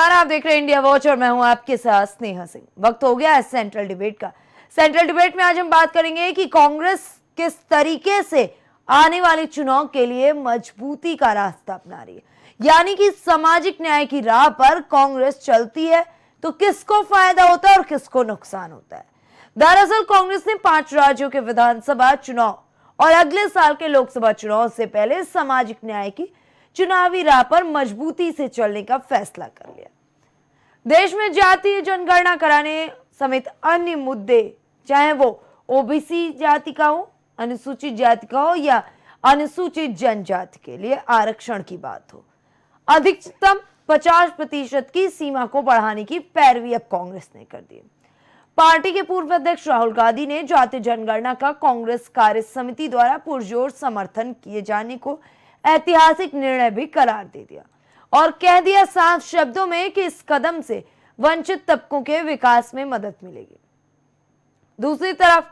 नमस्कार, आप देख रहे हैं इंडिया वॉच और मैं हूं आपके साथ स्नेहा सिंह। वक्त हो गया है सेंट्रल डिबेट का। सेंट्रल डिबेट में आज हम बात करेंगे कि कांग्रेस किस तरीके से आने वाले चुनाव के लिए मजबूती का रास्ता अपना रही है, यानी कि सामाजिक न्याय की राह पर कांग्रेस चलती है तो किसको फायदा होता है और किसको नुकसान होता है। दरअसल कांग्रेस ने 5 राज्यों के विधानसभा चुनाव और अगले साल के लोकसभा चुनाव से पहले सामाजिक न्याय की चुनावी राह पर मजबूती से चलने का फैसला कर लिया। देश में जातीय जनगणना कराने समेत अन्य मुद्दे, चाहे वो ओबीसी जाति का हो, अनुसूचित जाति का हो या अनुसूचित जनजाति के लिए आरक्षण की बात हो, अधिकतम 50% की सीमा को बढ़ाने की पैरवी अब कांग्रेस ने कर दी। पार्टी के पूर्व अध्यक्ष राहुल गांधी ने जातीय जनगणना का कांग्रेस कार्य समिति द्वारा पुरजोर समर्थन किए जाने को ऐतिहासिक निर्णय भी करार दे दिया और कह दिया साफ शब्दों में कि इस कदम से वंचित तबकों के विकास में मदद मिलेगी। दूसरी तरफ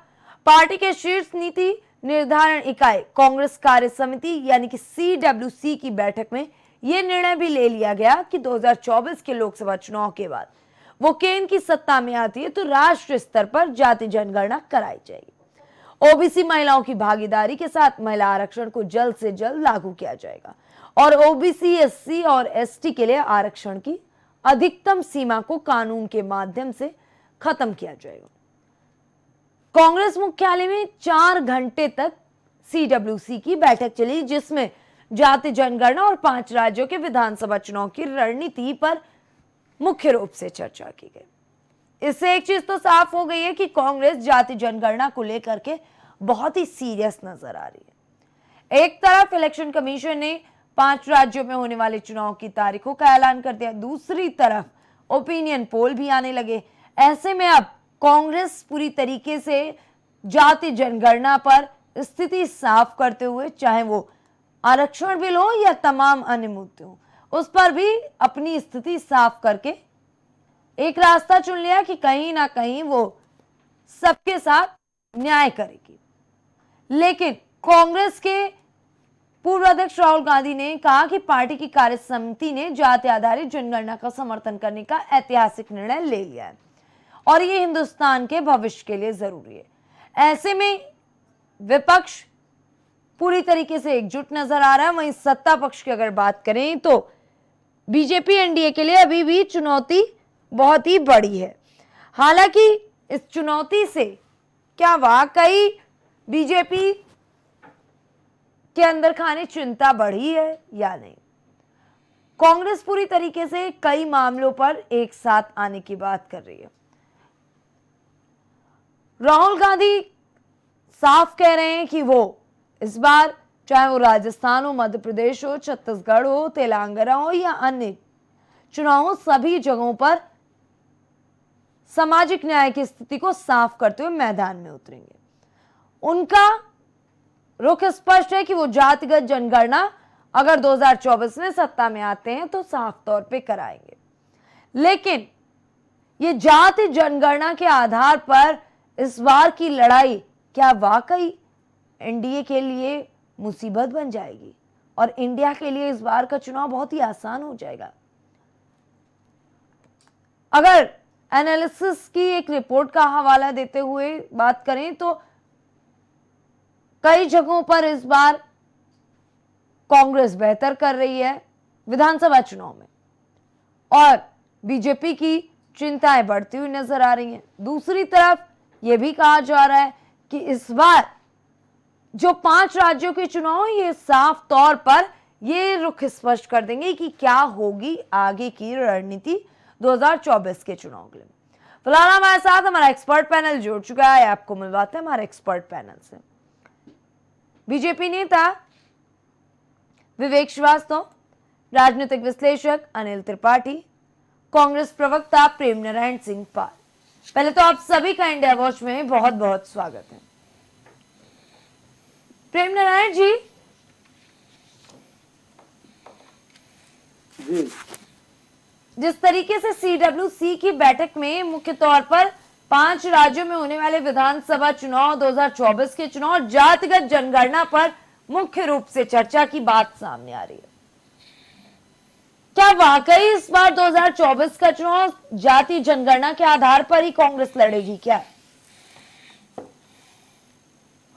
पार्टी के शीर्ष नीति निर्धारण इकाई कांग्रेस कार्य समिति यानी कि CWC की बैठक में यह निर्णय भी ले लिया गया कि 2024 के लोकसभा चुनाव के बाद वो केंद्र की सत्ता में आती है तो राष्ट्रीय स्तर पर जाति जनगणना कराई जाएगी। ओबीसी महिलाओं की भागीदारी के साथ महिला आरक्षण को जल्द से जल्द लागू किया जाएगा और ओबीसी, एससी और एसटी के लिए आरक्षण की अधिकतम सीमा को कानून के माध्यम से खत्म किया जाएगा। कांग्रेस मुख्यालय में 4 घंटे तक CWC की बैठक चली, जिसमें जाति जनगणना और 5 राज्यों के विधानसभा चुनाव की रणनीति पर मुख्य रूप से चर्चा की गई। इससे एक चीज तो साफ हो गई है कि कांग्रेस जाति जनगणना को लेकर के बहुत ही सीरियस नजर आ रही है। एक तरफ इलेक्शन कमीशन ने 5 राज्यों में होने वाले चुनाव की तारीखों का ऐलान कर दिया, दूसरी तरफ ओपिनियन पोल भी आने लगे। ऐसे में अब कांग्रेस पूरी तरीके से जाति जनगणना पर स्थिति साफ करते हुए, चाहे वो आरक्षण बिल हो या तमाम अन्य मुद्दे हो, उस पर भी अपनी स्थिति साफ करके एक रास्ता चुन लिया कि कहीं ना कहीं वो सबके साथ न्याय करेगी। लेकिन कांग्रेस के पूर्व अध्यक्ष राहुल गांधी ने कहा कि पार्टी की कार्य समिति ने जाति आधारित जनगणना का समर्थन करने का ऐतिहासिक निर्णय ले लिया है और ये हिंदुस्तान के भविष्य के लिए जरूरी है। ऐसे में विपक्ष पूरी तरीके से एकजुट नजर आ रहा है। वहीं सत्ता पक्ष की अगर बात करें तो बीजेपी एनडीए के लिए अभी भी चुनौती बहुत ही बड़ी है। हालांकि इस चुनौती से क्या वाकई बीजेपी के अंदर खाने चिंता बढ़ी है या नहीं, कांग्रेस पूरी तरीके से कई मामलों पर एक साथ आने की बात कर रही है। राहुल गांधी साफ कह रहे हैं कि वो इस बार, चाहे वो राजस्थान हो, मध्य प्रदेश हो, छत्तीसगढ़ हो, तेलंगाना हो या अन्य चुनाव हो, सभी जगहों पर सामाजिक न्याय की स्थिति को साफ करते हुए मैदान में उतरेंगे। उनका रुख स्पष्ट है कि वो जातिगत जनगणना अगर 2024 में सत्ता में आते हैं तो साफ तौर पे कराएंगे। लेकिन ये जाति जनगणना के आधार पर इस बार की लड़ाई क्या वाकई एनडीए के लिए मुसीबत बन जाएगी और इंडिया के लिए इस बार का चुनाव बहुत ही आसान हो जाएगा? अगर एनालिसिस की एक रिपोर्ट का हवाला देते हुए बात करें तो कई जगहों पर इस बार कांग्रेस बेहतर कर रही है विधानसभा चुनाव में और बीजेपी की चिंताएं बढ़ती हुई नजर आ रही हैं। दूसरी तरफ यह भी कहा जा रहा है कि इस बार जो 5 राज्यों के चुनाव, ये साफ तौर पर ये रुख स्पष्ट कर देंगे कि क्या होगी आगे की रणनीति 2024 के चुनाव के लिए। फिलहाल हमारे साथ हमारा एक्सपर्ट पैनल जुड़ चुका है, आपको मिलवाते हैं हमारे एक्सपर्ट पैनल से। बीजेपी नेता विवेक श्रीवास्तव, राजनीतिक विश्लेषक अनिल त्रिपाठी, कांग्रेस प्रवक्ता प्रेम नारायण सिंह पाल। पहले तो आप सभी का इंडिया वॉच में बहुत बहुत स्वागत है। प्रेम नारायण जी, जिस तरीके से CWC की बैठक में मुख्य तौर पर 5 राज्यों में होने वाले विधानसभा चुनाव, 2024 के चुनाव, जातिगत जनगणना पर मुख्य रूप से चर्चा की बात सामने आ रही है, क्या वाकई इस बार 2024 का चुनाव जाति जनगणना के आधार पर ही कांग्रेस लड़ेगी क्या?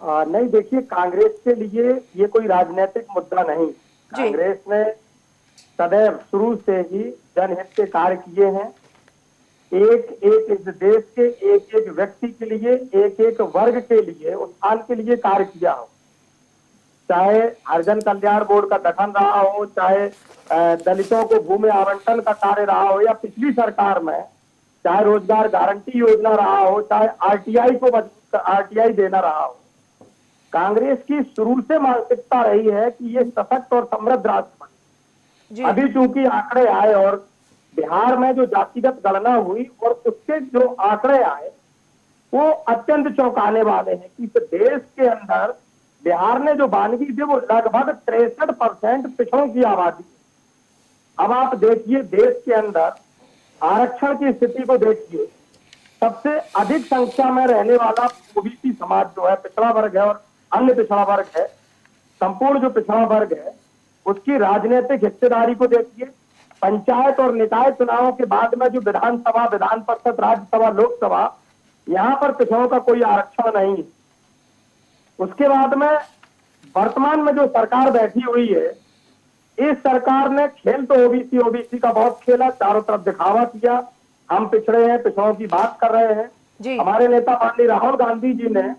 नहीं, देखिए, कांग्रेस के लिए ये कोई राजनीतिक मुद्दा नहीं। जी। कांग्रेस ने सदैव शुरू से ही जनहित के कार्य किए हैं। एक एक इस देश के एक एक व्यक्ति के लिए, एक एक वर्ग के लिए, उत्थान के लिए कार्य किया हो। चाहे हरिजन कल्याण बोर्ड का गठन रहा हो, चाहे दलितों को भूमि आवंटन का कार्य रहा हो, या पिछली सरकार में चाहे रोजगार गारंटी योजना रहा हो, चाहे आरटीआई को आरटीआई देना रहा हो। कांग्रेस की शुरू से मानसिकता रही है कि ये सशक्त और समृद्ध राज्य बने। अभी चूंकि आंकड़े आए और बिहार में जो जातिगत गणना हुई और उसके जो आंकड़े आए वो अत्यंत चौंकाने वाले हैं कि इस देश के अंदर बिहार ने जो बानगी दी वो लगभग 63% पिछड़ों की आबादी है। अब आप देखिए, देश के अंदर आरक्षण की स्थिति को देखिए, सबसे अधिक संख्या में रहने वाला ओबीसी समाज जो है, पिछड़ा वर्ग है और अन्य पिछड़ा वर्ग है, संपूर्ण जो पिछड़ा वर्ग है उसकी राजनीतिक हिस्सेदारी को देखिए। पंचायत और निकाय चुनावों के बाद में जो विधानसभा, विधान परिषद, राज्यसभा, लोकसभा, यहां पर पिछड़ों का कोई आरक्षण नहीं है। उसके बाद में वर्तमान में जो सरकार बैठी हुई है, इस सरकार ने खेल तो ओबीसी ओबीसी का बहुत खेला, चारों तरफ दिखावा किया, हम पिछड़े हैं, पिछड़ों की बात कर रहे हैं। हमारे नेता माननीय राहुल गांधी जी ने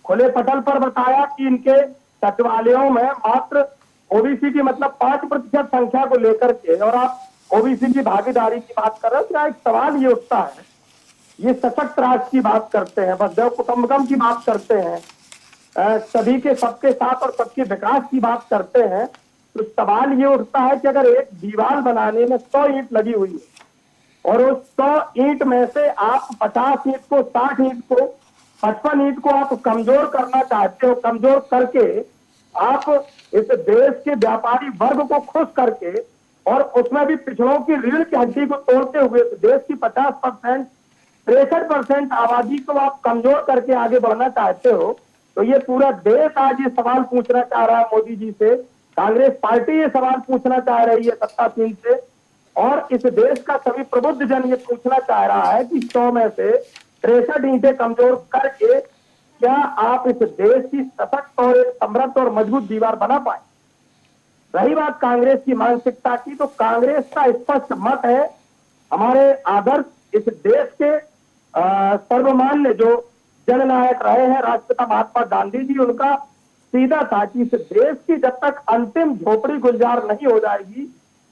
खुले पटल पर बताया कि इनके सचिवालयों में मात्र ओबीसी की मतलब 5% संख्या को लेकर के, और आप ओबीसी की भागीदारी की बात कर रहे हो। क्या एक सवाल ये उठता है, ये सशक्त राष्ट्र की बात करते हैं, वसुधैव कुटुंबकम की बात करते हैं, सभी के सबके साथ और सबके विकास की बात करते हैं, तो सवाल ये उठता है कि अगर एक दीवार बनाने में 100 ईंट लगी हुई है और उस 100 ईंट में से आप 50 ईंट को, 60 ईंट को, 55 ईंट को आप कमजोर करना चाहते हो, कमजोर करके आप इस देश के व्यापारी वर्ग को खुश करके और उसमें भी पिछड़ों की रीढ़ की हड्डी को तोड़ते हुए देश की 50%, 63% आबादी को आप कमजोर करके आगे बढ़ना चाहते हो, तो ये पूरा देश आज ये सवाल पूछना चाह रहा है मोदी जी से। कांग्रेस पार्टी ये सवाल पूछना चाह रही है सत्तासीन से, और इस देश का सभी प्रबुद्ध जन ये पूछना चाह रहा है कि 100 में से 63 ईंटें कमजोर करके क्या आप इस देश की सशक्त और समृद्ध और मजबूत दीवार बना पाए। रही बात कांग्रेस की मानसिकता की, तो कांग्रेस का स्पष्ट मत है, हमारे आदर्श इस देश के सर्वमान्य जो जननायक रहे हैं राष्ट्रपिता महात्मा गांधी जी, उनका सीधा था कि इस देश की जब तक अंतिम झोपड़ी गुलजार नहीं हो जाएगी,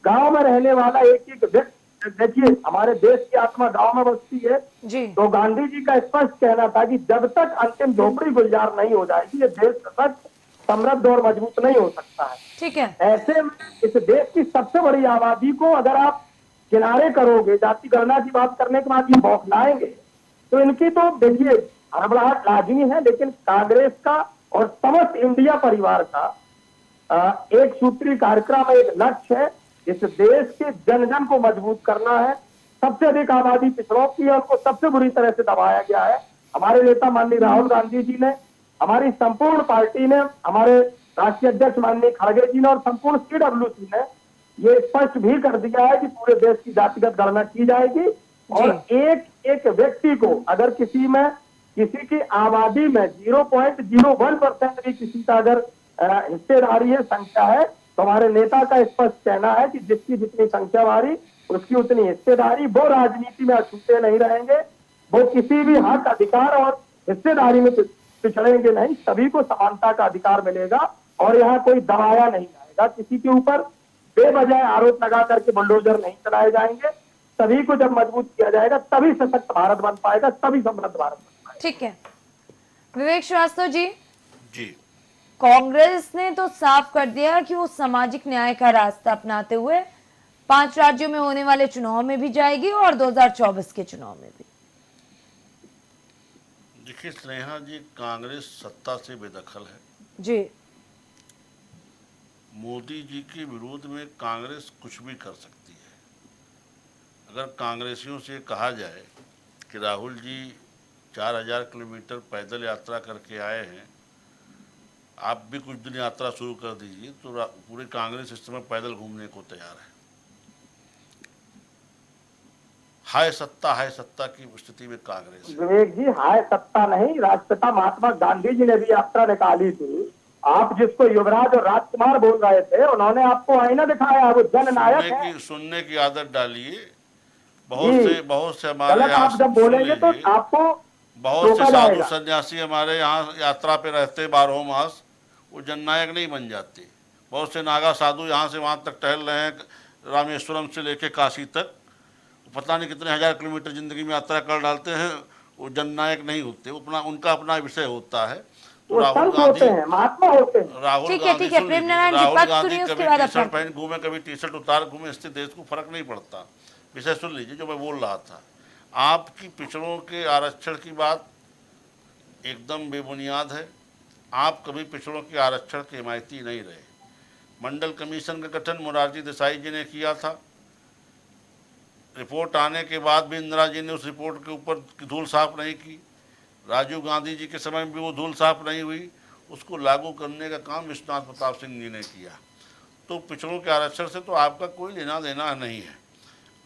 गांव में रहने वाला एक एक व्यक्ति, देखिए हमारे देश की आत्मा गांव में बसती है जी। तो गांधी जी का स्पष्ट कहना था कि जब तक अंतिम झोपड़ी गुलजार नहीं हो जाएगी ये देश सशक्त, समृद्ध और मजबूत नहीं हो सकता है। ठीक है। ऐसे में इस देश की सबसे बड़ी आबादी को अगर आप किनारे करोगे, जाति गणना की बात करने के बाद ये बौखलाएंगे, तो इनकी तो देखिए हड़बड़ाहट लाजमी है। लेकिन कांग्रेस का और समस्त इंडिया परिवार का एक सूत्री कार्यक्रम, एक लक्ष्य है, इस देश के जन जन को मजबूत करना है। सबसे अधिक आबादी पिछड़ों की है, उनको सबसे बुरी तरह से दबाया गया है। हमारे नेता माननीय राहुल गांधी जी ने, हमारी संपूर्ण पार्टी ने, हमारे राष्ट्रीय अध्यक्ष माननीय खड़गे जी ने और संपूर्ण सीडब्ल्यूसी ने ये स्पष्ट भी कर दिया है कि पूरे देश की जातिगत गणना की जाएगी और एक एक व्यक्ति को अगर किसी में, किसी की आबादी में 0.01% भी किसी का अगर हिस्सेदारी है, संख्या है, तो हमारे नेता का स्पष्ट कहना है कि जिसकी जितनी संख्या वारी उसकी उतनी हिस्सेदारी। वो राजनीति में अछूते नहीं रहेंगे, वो किसी भी हक, अधिकार और हिस्सेदारी में पिछड़ेंगे नहीं, सभी को समानता का अधिकार मिलेगा और यहाँ कोई दबाया नहीं जाएगा, किसी के ऊपर बेवजह आरोप लगा करके बुलडोजर नहीं चलाए जाएंगे। सभी को जब मजबूत किया जाएगा तभी सशक्त भारत बन पाएगा, तभी समृद्ध भारत बन पाएगा। ठीक है। विवेक श्रीवास्तव जी, जी, कांग्रेस ने तो साफ कर दिया कि वो सामाजिक न्याय का रास्ता अपनाते हुए 5 राज्यों में होने वाले चुनाव में भी जाएगी और 2024 के चुनाव में भी। देखिए स्नेहा जी, कांग्रेस सत्ता से बेदखल है जी। मोदी जी के विरोध में कांग्रेस कुछ भी कर सकती है। अगर कांग्रेसियों से कहा जाए कि राहुल जी 4000 किलोमीटर पैदल यात्रा करके आए हैं, आप भी कुछ दिन यात्रा शुरू कर दीजिए, तो पूरे कांग्रेस इस समय पैदल घूमने को तैयार है। हाय सत्ता की स्थिति में कांग्रेस है। विवेक जी, हाय सत्ता नहीं, राष्ट्रपिता महात्मा गांधी जी ने भी यात्रा निकाली थी। आप जिसको युवराज और राजकुमार बोल रहे थे, उन्होंने आपको आईना दिखाया, वो जननायक है। सुनने की आदत डालिए। जी, बहुत से हमारे गलत यहाँ आप जब बोलेंगे तो आपको बहुत से रोका साधु जाएगा। सन्यासी हमारे यहाँ यात्रा पे रहते 12 मास, वो जननायक नहीं बन जाते। बहुत से नागा साधु यहाँ से वहाँ तक टहल रहे हैं, रामेश्वरम से लेके काशी तक, पता नहीं कितने हजार किलोमीटर जिंदगी में यात्रा कर डालते हैं, वो जननायक नहीं होते। उनका अपना विषय होता है। तो वो संत होते हैं, महात्मा होते हैं। राहुल ठीक है, गांधी ठीक है, सुन प्रेम लीजिए, नारायण जी, राहुल पक्ष गांधी सुनिए, उसके कभी बाद टी आप शर्ट बात पहन घूमे, कभी टी शर्ट उतार घूमे, इससे देश को फर्क नहीं पड़ता। विषय सुन लीजिए जो मैं बोल रहा था। आपकी पिछड़ों के आरक्षण की बात एकदम बेबुनियाद है। आप कभी पिछड़ों के आरक्षण के हिमायती नहीं रहे। मंडल कमीशन का गठन मोरारजी देसाई जी ने किया था। रिपोर्ट आने के बाद भी इंदिरा जी ने उस रिपोर्ट के ऊपर धूल साफ नहीं की। राजीव गांधी जी के समय में भी वो धूल साफ नहीं हुई। उसको लागू करने का काम विश्वनाथ प्रताप सिंह जी ने किया। तो पिछड़ों के आरक्षण से तो आपका कोई लेना देना नहीं है।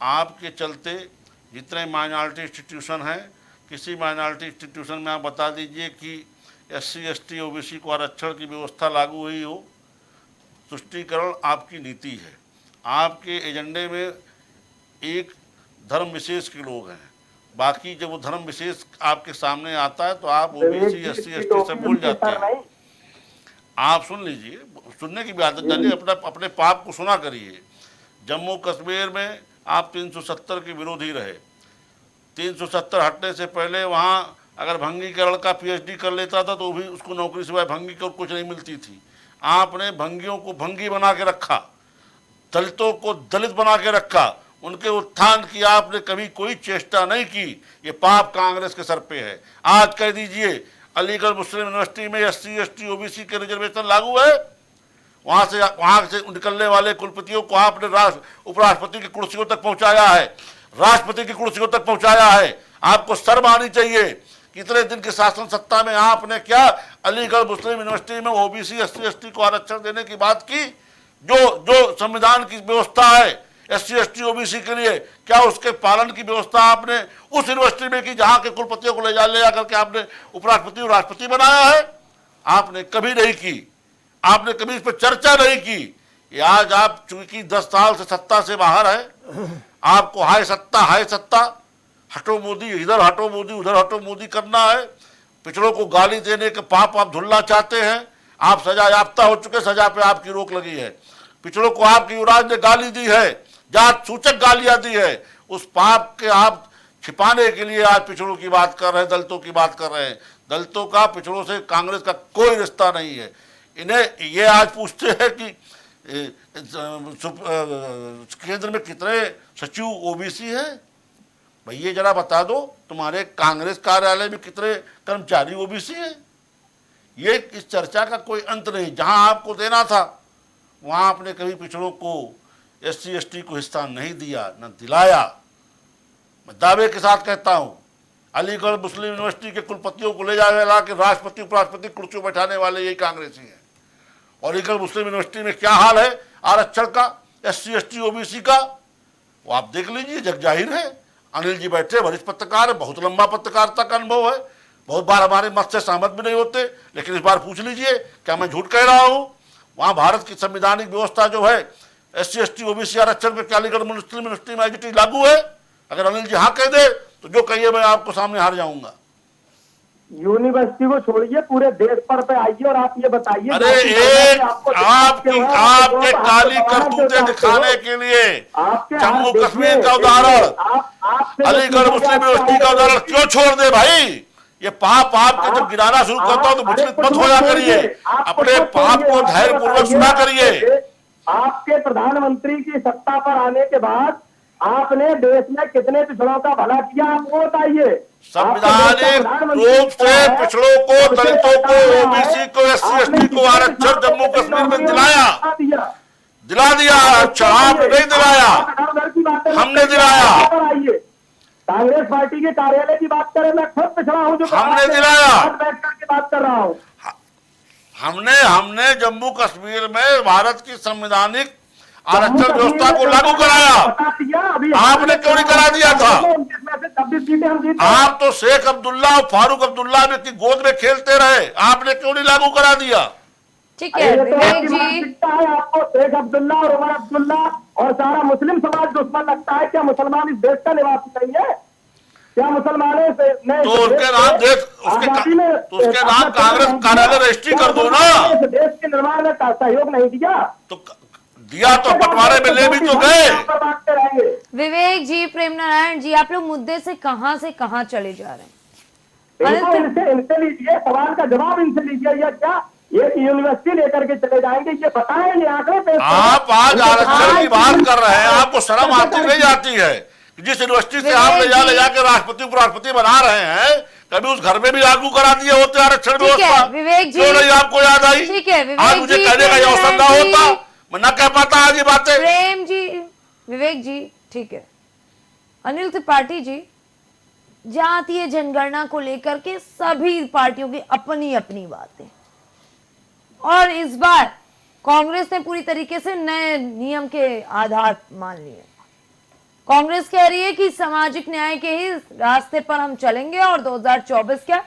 आपके चलते जितने माइनॉरिटी इंस्टीट्यूशन हैं, किसी माइनॉरिटी इंस्टीट्यूशन में आप बता दीजिए कि SC ST OBC को आरक्षण की व्यवस्था लागू हुई हो। तुष्टीकरण आपकी नीति है। आपके एजेंडे में एक धर्म विशेष के लोग हैं, बाकी जब वो धर्म विशेष आपके सामने आता है तो आप OBC SC ST से भूल जाते हैं। आप सुन लीजिए, सुनने की भी आदत डालिए, अपने पाप को सुना करिए। जम्मू कश्मीर में आप 370 के विरोधी रहे। 370 हटने से पहले वहाँ अगर भंगी का लड़का PhD कर लेता था तो भी उसको नौकरी सिवाय भंगी को कुछ नहीं मिलती थी। आपने भंगियों को भंगी बना के रखा, दलितों को दलित बना के रखा, उनके उत्थान की आपने कभी कोई चेष्टा नहीं की। ये पाप कांग्रेस के सर पे है। आज कह दीजिए अलीगढ़ मुस्लिम यूनिवर्सिटी में SC ST OBC के रिजर्वेशन लागू है। वहाँ से निकलने वाले कुलपतियों को आपने उपराष्ट्रपति की कुर्सियों तक पहुँचाया है, राष्ट्रपति की कुर्सियों तक पहुँचाया है। आपको शर्म आनी चाहिए। कितने दिन के शासन सत्ता में आपने क्या अलीगढ़ मुस्लिम यूनिवर्सिटी में OBC SC ST को आरक्षण देने की बात की? जो संविधान की व्यवस्था है SC ST OBC के लिए, क्या उसके पालन की व्यवस्था आपने उस यूनिवर्सिटी में की जहाँ के कुलपतियों को ले जा करके आपने उपराष्ट्रपति और राष्ट्रपति बनाया है? आपने कभी नहीं की। आपने कभी इस पर चर्चा नहीं की। ये आज आप चूंकि 10 साल से सत्ता से बाहर है, आपको हाय सत्ता, हटो मोदी, इधर हटो मोदी, उधर हटो मोदी करना है। पिछड़ों को गाली देने के पाप आप धुलना चाहते हैं। आप सजा याफ्ता हो चुके, सजा पे आपकी रोक लगी है। पिछड़ों को आपकी युवराज ने गाली दी है, जात सूचक गालियां दी है। उस पाप के आप छिपाने के लिए आज पिछड़ों की बात कर रहे हैं, दलितों की बात कर रहे हैं। दलितों का पिछड़ों से कांग्रेस का कोई रिश्ता नहीं है। इन्हें ये आज पूछते हैं कि केंद्र में कितने सचिव OBC है। भाई ये जरा बता दो, तुम्हारे कांग्रेस कार्यालय में कितने कर्मचारी OBC है। ये इस चर्चा का कोई अंत नहीं। जहां आपको देना था वहां आपने कभी पिछड़ों को SC ST को हिस्सा नहीं दिया, न दिलाया। मैं दावे के साथ कहता हूं, अलीगढ़ मुस्लिम यूनिवर्सिटी के कुलपतियों को ले जाने के राष्ट्रपति उपराष्ट्रपति कुर्सियों बैठाने वाले यही कांग्रेसी हैं। और अलीगढ़ मुस्लिम यूनिवर्सिटी में क्या हाल है आरक्षण का, SC ST OBC का, वो आप देख लीजिए, जग जाहिर है। अनिल जी बैठे, वरिष्ठ पत्रकार है, बहुत लंबा पत्रकारिता का अनुभव है, बहुत बार हमारे मत से सहमत भी नहीं होते, लेकिन इस बार पूछ लीजिए क्या मैं झूठ कह रहा हूँ? वहाँ भारत की संवैधानिक व्यवस्था जो है SC ST OBC आरक्षण पे क्या अलीगढ़ मुस्लिम यूनिवर्सिटी में IGT लागू है? अगर अनिल जी हाँ कह दे तो जो कहिए मैं आपको सामने हार जाऊंगा। यूनिवर्सिटी को छोड़िए, पूरे देश पर पे आइए और आप ये बताइए। अरे एक आपके काली करतूतें दिखाने के लिए जम्मू कश्मीर का उदाहरण, अलीगढ़ मुस्लिम यूनिवर्सिटी का उदाहरण क्यों छोड़ दे भाई? ये पाप आपके जब गिराना शुरू करता हो तो विचलित मत होया करिए, अपने पाप को धैर्य पूर्वक सुना करिए। आपके प्रधानमंत्री की सत्ता पर आने के बाद आपने देश में कितने पिछड़ों का भला किया, आपको बताइए। संवैधानिक रूप से पिछड़ों को, दलितों को, OBC को, SC ST को आरक्षण जम्मू कश्मीर में दिला दिया। अच्छा, आप नहीं दिलाया, हमने दिलाया। कांग्रेस पार्टी के कार्यालय की बात करें, मैं खुद पिछड़ा हूँ, जो हमने दिलाया। बैठ करके बात कर रहा हूँ। हमने जम्मू कश्मीर में भारत की संवैधानिक आरक्षण व्यवस्था को लागू कराया। आपने क्यों नहीं करा दिया था? 26 सीटें हम जीते। आप तो शेख अब्दुल्ला और फारूक अब्दुल्ला की गोद में खेलते रहे, आपने क्यों नहीं लागू करा दिया? ठीक है विवेक जी, है आपको शेख अब्दुल्ला और उमर अब्दुल्ला और सारा मुस्लिम समाज दुश्मन लगता है? क्या मुसलमान इस देश का निवासी नहीं है? क्या मुसलमानों से तो उसके नाम उसके नाम कांग्रेस कार्यालय रजिस्ट्री कर दो ना। देश के निर्माण में सहयोग नहीं दिया तो दिया तो बंटवारे में ले भी तो गए। बांटते रहेंगे। विवेक जी, प्रेम नारायण जी, आप लोग मुद्दे से कहां चले जा रहे हैं? इनसे लीजिए, सवाल का जवाब इनसे लीजिए। या क्या एक यूनिवर्सिटी लेकर के चले जाएंगे? ये बताएं, ये आंकड़े पेश करें। आप आज आरक्षण की बात कर रहे हैं, आपको शर्म आती नहीं आती है? जिस यूनिवर्सिटी से आप ले जाके राष्ट्रपति उपराष्ट्रपति बना रहे हैं, कभी उस घर में भी लागू करा दिए होते आरक्षण व्यवस्था? विवेक जी, क्यों नहीं आपको याद आई? ठीक है विवेक आज मुझे जी, कहने का ये अवसर ना होता, मैं न कह पाता आज ये बातें। प्रेम जी, विवेक जी, ठीक है। अनिल त्रिपाठी जी, जातीय जनगणना को लेकर के सभी पार्टियों की अपनी अपनी बातें, और इस बार कांग्रेस ने पूरी तरीके से नए नियम के आधार मान लिए। कांग्रेस कह रही है कि सामाजिक न्याय के ही रास्ते पर हम चलेंगे और 2024 क्या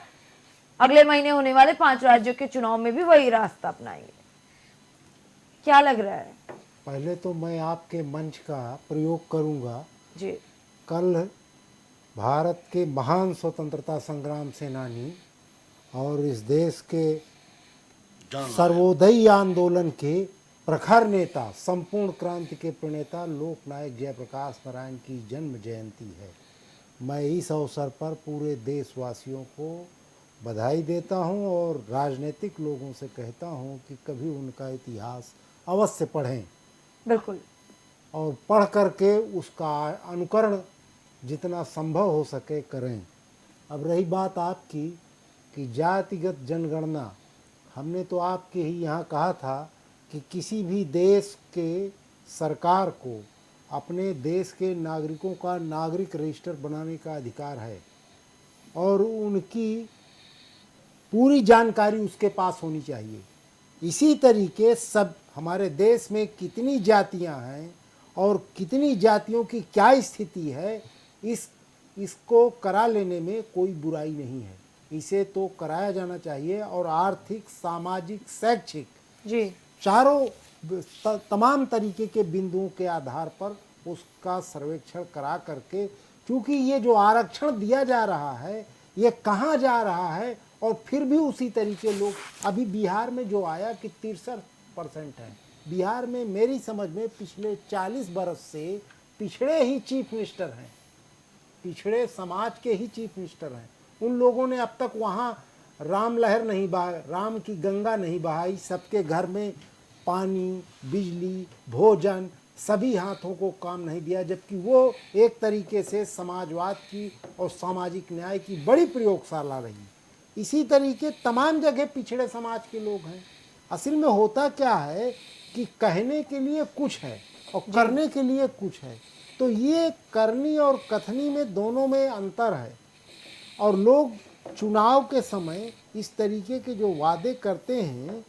अगले महीने होने वाले 5 राज्यों के चुनाव में भी वही रास्ता अपनाएंगे। क्या लग रहा है? पहले तो मैं आपके मंच का प्रयोग करूंगा जी, कल भारत के महान स्वतंत्रता संग्राम सेनानी और इस देश के सर्वोदयी आंदोलन के प्रखर नेता, संपूर्ण क्रांति के प्रणेता लोकनायक जयप्रकाश नारायण की जन्म जयंती है। मैं इस अवसर पर पूरे देशवासियों को बधाई देता हूं और राजनीतिक लोगों से कहता हूं कि कभी उनका इतिहास अवश्य पढ़ें, बिल्कुल, और पढ़ करके उसका अनुकरण जितना संभव हो सके करें। अब रही बात आपकी कि जातिगत जनगणना, हमने तो आपके ही यहाँ कहा था कि किसी भी देश के सरकार को अपने देश के नागरिकों का नागरिक रजिस्टर बनाने का अधिकार है और उनकी पूरी जानकारी उसके पास होनी चाहिए। इसी तरीके सब हमारे देश में कितनी जातियां हैं और कितनी जातियों की क्या स्थिति है, इसको करा लेने में कोई बुराई नहीं है। इसे तो कराया जाना चाहिए और आर्थिक, सामाजिक, शैक्षिक जी, चारों तमाम तरीके के बिंदुओं के आधार पर उसका सर्वेक्षण करा करके, क्योंकि ये जो आरक्षण दिया जा रहा है ये कहाँ जा रहा है, और फिर भी उसी तरीके लोग, अभी बिहार में जो आया कि 63% है। बिहार में मेरी समझ में पिछले 40 बरस से पिछड़े ही चीफ मिनिस्टर हैं, पिछड़े समाज के ही चीफ मिनिस्टर हैं। उन लोगों ने अब तक वहाँ राम लहर नहीं बहाई, राम की गंगा नहीं बहाई। सबके घर में पानी, बिजली, भोजन, सभी हाथों को काम नहीं दिया, जबकि वो एक तरीके से समाजवाद की और सामाजिक न्याय की बड़ी प्रयोगशाला रही। इसी तरीके तमाम जगह पिछड़े समाज के लोग हैं। असल में होता क्या है कि कहने के लिए कुछ है और करने के लिए कुछ है, तो ये करनी और कथनी में दोनों में अंतर है। और लोग चुनाव के समय इस तरीके के जो वादे करते हैं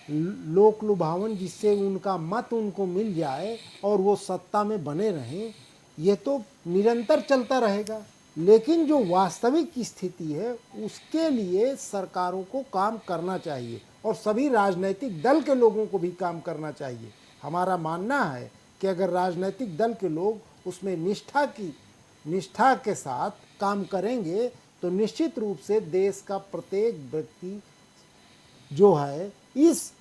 लोक लुभावन, जिससे उनका मत उनको मिल जाए और वो सत्ता में बने रहें, ये तो निरंतर चलता रहेगा। लेकिन जो वास्तविक स्थिति है उसके लिए सरकारों को काम करना चाहिए और सभी राजनीतिक दल के लोगों को भी काम करना चाहिए। हमारा मानना है कि अगर राजनीतिक दल के लोग उसमें निष्ठा के साथ काम करेंगे तो निश्चित रूप से देश का प्रत्येक व्यक्ति जो है इस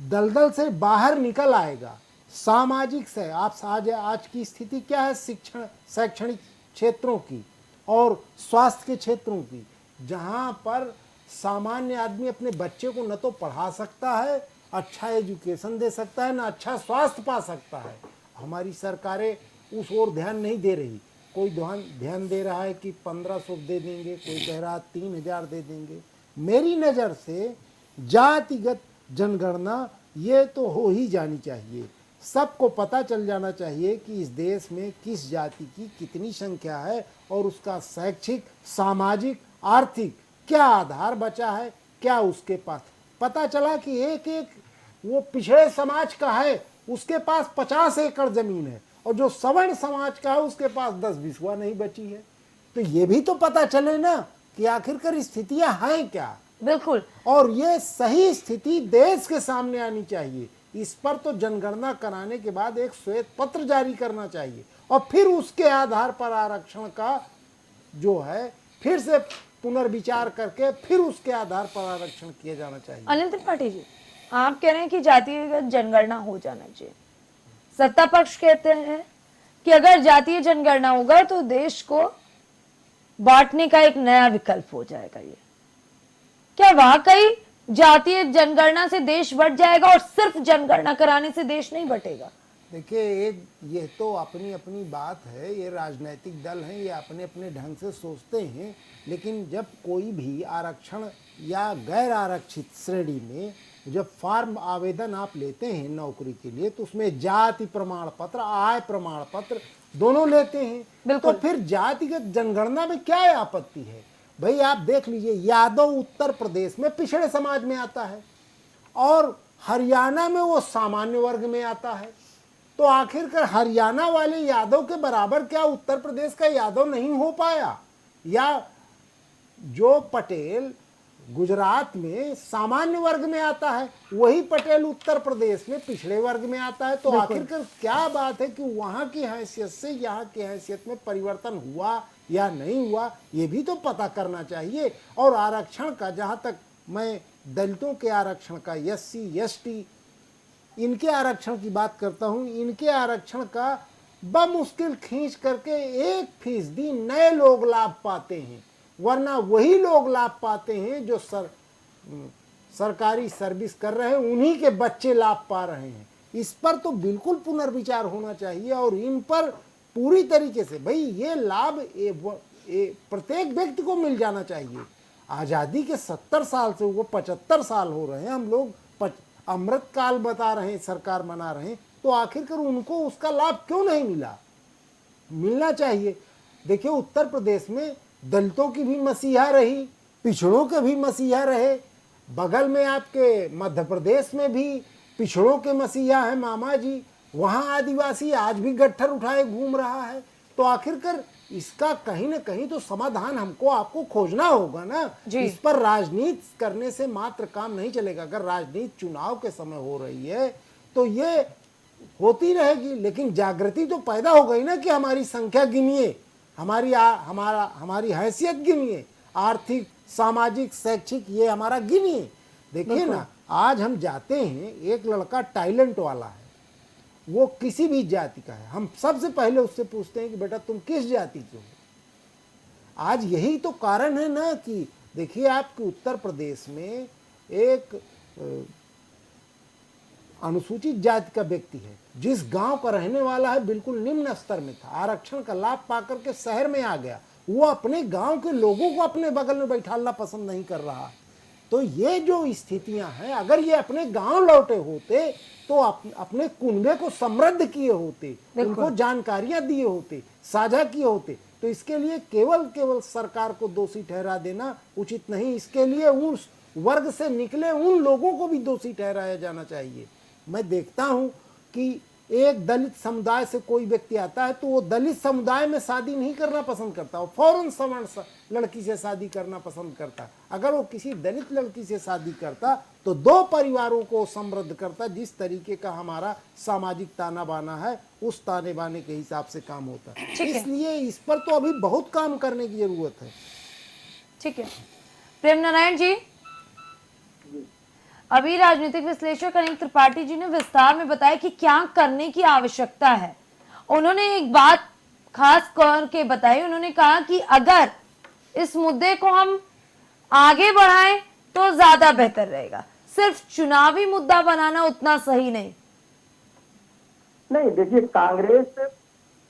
दलदल से बाहर निकल आएगा। सामाजिक से आप आज की स्थिति क्या है, शिक्षण, शैक्षणिक क्षेत्रों की और स्वास्थ्य के क्षेत्रों की, जहां पर सामान्य आदमी अपने बच्चे को न तो पढ़ा सकता है, अच्छा एजुकेशन दे सकता है, न अच्छा स्वास्थ्य पा सकता है। हमारी सरकारें उस ओर ध्यान नहीं दे रही। कोई ध्यान दे रहा है कि 1500 दे देंगे, कोई कह रहा 3000 दे देंगे। मेरी नज़र से जातिगत जनगणना ये तो हो ही जानी चाहिए। सबको पता चल जाना चाहिए कि इस देश में किस जाति की कितनी संख्या है और उसका शैक्षिक, सामाजिक, आर्थिक क्या आधार बचा है, क्या उसके पास। पता चला कि एक वो पिछड़े समाज का है, उसके पास 50 एकड़ जमीन है, और जो सवर्ण समाज का है उसके पास 10-20 नहीं बची है। तो ये भी तो पता चले ना कि आखिरकार स्थितियां हैं क्या। बिल्कुल। और ये सही स्थिति देश के सामने आनी चाहिए। इस पर तो जनगणना कराने के बाद एक श्वेत पत्र जारी करना चाहिए, और फिर उसके आधार पर आरक्षण का जो है फिर से पुनर्विचार करके फिर उसके आधार पर आरक्षण किया जाना चाहिए। अनिल त्रिपाठी जी, आप कह रहे हैं कि जातीय जनगणना हो जाना चाहिए, सत्ता पक्ष कहते हैं कि अगर जातीय जनगणना होगा तो देश को बांटने का एक नया विकल्प हो जाएगा। ये क्या वाकई जातीय जनगणना से देश बंट जाएगा और सिर्फ जनगणना कराने से देश नहीं बटेगा? देखिए, ये तो अपनी अपनी बात है, ये राजनीतिक दल हैं, ये अपने अपने ढंग से सोचते हैं। लेकिन जब कोई भी आरक्षण या गैर आरक्षित श्रेणी में जब फॉर्म आवेदन आप लेते हैं नौकरी के लिए, तो उसमें जाति प्रमाण पत्र, आय प्रमाण पत्र दोनों लेते हैं। तो फिर जातिगत जनगणना में क्या आपत्ति है? भाई आप देख लीजिए, यादव उत्तर प्रदेश में पिछड़े समाज में आता है और हरियाणा में वो सामान्य वर्ग में आता है। तो आखिरकार हरियाणा वाले यादव के बराबर क्या उत्तर प्रदेश का यादव नहीं हो पाया? या जो पटेल गुजरात में सामान्य वर्ग में आता है, वही पटेल उत्तर प्रदेश में पिछड़े वर्ग में आता है। तो आखिरकार क्या बात है कि वहां की हैसियत से यहाँ की हैसियत में परिवर्तन हुआ या नहीं हुआ, ये भी तो पता करना चाहिए। और आरक्षण का, जहाँ तक मैं दलितों के आरक्षण का, SC ST इनके आरक्षण की बात करता हूँ, इनके आरक्षण का बमुश्किल खींच करके 1% नए लोग लाभ पाते हैं, वरना वही लोग लाभ पाते हैं जो सरकारी सर्विस कर रहे हैं, उन्हीं के बच्चे लाभ पा रहे हैं। इस पर तो बिल्कुल पुनर्विचार होना चाहिए और इन पर पूरी तरीके से, भाई ये लाभ प्रत्येक व्यक्ति को मिल जाना चाहिए। आज़ादी के 70 साल से वो 75 साल हो रहे हैं, हम लोग अमृत काल बता रहे हैं, सरकार मना रहे हैं, तो आखिरकार उनको उसका लाभ क्यों नहीं मिला? मिलना चाहिए। देखिए, उत्तर प्रदेश में दलितों की भी मसीहा रही, पिछड़ों के भी मसीहा रहे, बगल में आपके मध्य प्रदेश में भी पिछड़ों के मसीहा है मामा जी, वहाँ आदिवासी आज भी गट्ठर उठाए घूम रहा है। तो आखिरकार इसका कहीं ना कहीं तो समाधान हमको आपको खोजना होगा ना। इस पर राजनीति करने से मात्र काम नहीं चलेगा। अगर राजनीति चुनाव के समय हो रही है तो ये होती रहेगी, लेकिन जागृति तो पैदा हो गई ना कि हमारी संख्या गिनिए, हमारी हैसियत गिनिए, आर्थिक, सामाजिक, शैक्षिक, ये हमारा गिनिए। देखिए ना, आज हम जाते हैं, एक लड़का टैलेंट वाला है, वो किसी भी जाति का है, हम सबसे पहले उससे पूछते हैं कि बेटा तुम किस जाति के हो। आज यही तो कारण है ना कि देखिए, आपके उत्तर प्रदेश में एक अनुसूचित जाति का व्यक्ति है, जिस गांव का रहने वाला है, बिल्कुल निम्न स्तर में था, आरक्षण का लाभ पाकर के शहर में आ गया, वो अपने गांव के लोगों को अपने बगल में बैठाना पसंद नहीं कर रहा। तो ये जो स्थितियां हैं, अगर ये अपने गांव लौटे होते तो अपने कुनबे को समृद्ध किए होते, उनको जानकारियां दिए होते, साझा किए होते। तो इसके लिए केवल सरकार को दोषी ठहरा देना उचित नहीं, इसके लिए उस वर्ग से निकले उन लोगों को भी दोषी ठहराया जाना चाहिए। मैं देखता हूं कि एक दलित समुदाय से कोई व्यक्ति आता है तो वो दलित समुदाय में शादी नहीं करना पसंद करता, वो फौरन सवर्ण लड़की से शादी करना पसंद करता। अगर वो किसी दलित लड़की से शादी करता तो 2 परिवारों को समृद्ध करता। जिस तरीके का हमारा सामाजिक ताना बाना है, उस ताने बाने के हिसाब से काम होता है। इसलिए इस पर तो अभी बहुत काम करने की जरूरत है। ठीक है, प्रेम नारायण जी, अभी राजनीतिक विश्लेषक अनिल त्रिपाठी जी ने विस्तार में बताया कि क्या करने की आवश्यकता है। उन्होंने एक बात खास करके बताई, उन्होंने कहा कि अगर इस मुद्दे को हम आगे बढ़ाएं तो ज्यादा बेहतर रहेगा, सिर्फ चुनावी मुद्दा बनाना उतना सही नहीं। नहीं, देखिए, कांग्रेस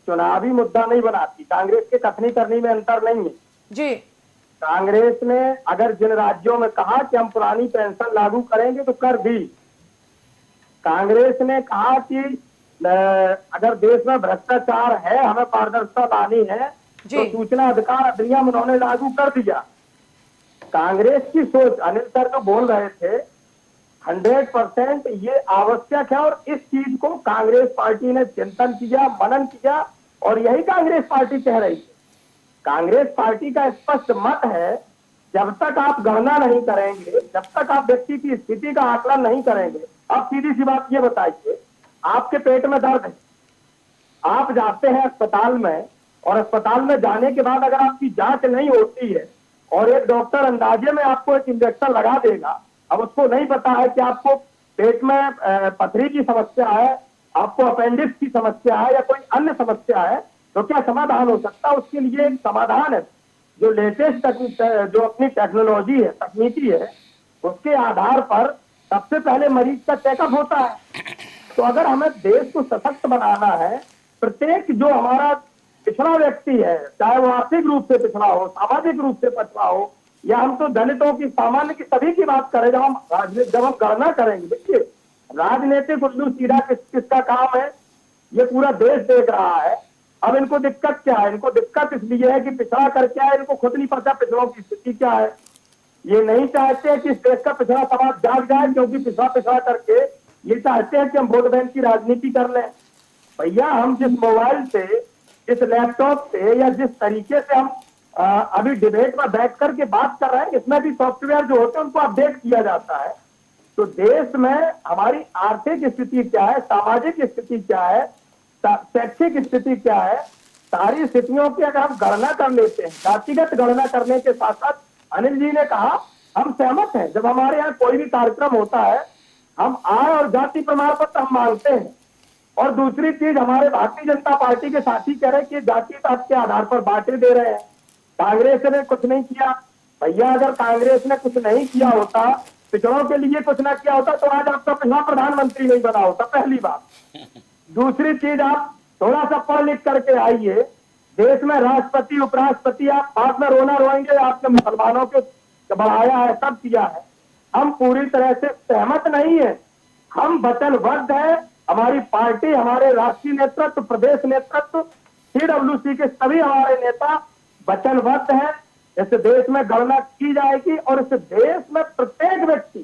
चुनावी मुद्दा नहीं बनाती, कांग्रेस के कथनी करनी में अंतर नहीं है जी। कांग्रेस ने अगर जिन राज्यों में कहा कि हम पुरानी पेंशन लागू करेंगे तो कर दी। कांग्रेस ने कहा कि अगर देश में भ्रष्टाचार है, हमें पारदर्शिता लानी है, तो सूचना अधिकार अधिनियम उन्होंने लागू कर दिया। कांग्रेस की सोच, अनिल सर तो बोल रहे थे 100% ये आवश्यक है और इस चीज को कांग्रेस पार्टी ने चिंतन किया, मनन किया और यही कांग्रेस पार्टी कह रही है। कांग्रेस पार्टी का स्पष्ट मत है, जब तक आप गणना नहीं करेंगे, जब तक आप व्यक्ति की स्थिति का आकलन नहीं करेंगे। अब सीधी सी बात ये बताइए, आपके पेट में दर्द है, आप जाते हैं अस्पताल में और अस्पताल में जाने के बाद अगर आपकी जांच नहीं होती है और एक डॉक्टर अंदाजे में आपको एक इंजेक्शन लगा देगा, अब उसको नहीं पता है कि आपको पेट में पथरी की समस्या है, आपको अपेंडिक्स की समस्या है या कोई अन्य समस्या है, तो क्या समाधान हो सकता है? उसके लिए एक समाधान है, जो लेटेस्ट जो अपनी टेक्नोलॉजी है, तकनीकी है, उसके आधार पर सबसे पहले मरीज का चेकअप होता है। तो अगर हमें देश को सशक्त बनाना है, प्रत्येक जो हमारा पिछड़ा व्यक्ति है, चाहे वो आर्थिक रूप से पिछड़ा हो, सामाजिक रूप से पिछड़ा हो, या हम तो दलितों की, सामान्य की, सभी की बात करें, जब हम गणना करेंगे, देखिए राजनीतिक उल्लू सीधा किसका काम है, ये पूरा देश देख रहा है। अब इनको दिक्कत क्या है? इनको दिक्कत इसलिए है कि पिछड़ा कर क्या है, इनको खुद नहीं पता पिछड़ों की स्थिति क्या है। ये नहीं चाहते कि इस देश का पिछड़ा समाज जाग जाए, क्योंकि पिछड़ा करके ये चाहते हैं कि हम वोट बैंक की राजनीति कर लें। भैया, हम जिस मोबाइल से, जिस लैपटॉप से या जिस तरीके से हम अभी डिबेट में बैठ करके बात कर रहे हैं, इसमें भी सॉफ्टवेयर जो होते हैं उनको अपडेट किया जाता है। तो देश में हमारी आर्थिक स्थिति क्या है, सामाजिक स्थिति क्या है, शैक्षिक स्थिति क्या है, सारी स्थितियों की अगर हम गणना कर लेते हैं, जातिगत गणना करने के साथ साथ, अनिल जी ने कहा हम सहमत हैं, जब हमारे यहाँ कोई भी कार्यक्रम होता है हम आय और जाति प्रमाण पत्र हम मांगते हैं। और दूसरी चीज, हमारे भारतीय जनता पार्टी के साथी कह रहे हैं कि जाति तक के आधार पर बांटे दे रहे हैं, कांग्रेस ने कुछ नहीं किया। भैया, अगर कांग्रेस ने कुछ नहीं किया होता, पिछड़ों के लिए कुछ ना किया होता, तो आज आपका पिछड़ा प्रधानमंत्री नहीं बना होता, पहली बात। दूसरी चीज, आप थोड़ा सा पढ़ लिख करके आइए, देश में राष्ट्रपति, उपराष्ट्रपति, आप बाद में रोना रोएंगे, आपने मुसलमानों को बढ़ाया है, सब किया है। हम पूरी तरह से सहमत नहीं है, हम वचनबद्ध है, हमारी पार्टी, हमारे राष्ट्रीय नेतृत्व, प्रदेश नेतृत्व, CWC के सभी हमारे नेता वचनबद्ध है। इस देश में गणना की जाएगी और इस देश में प्रत्येक व्यक्ति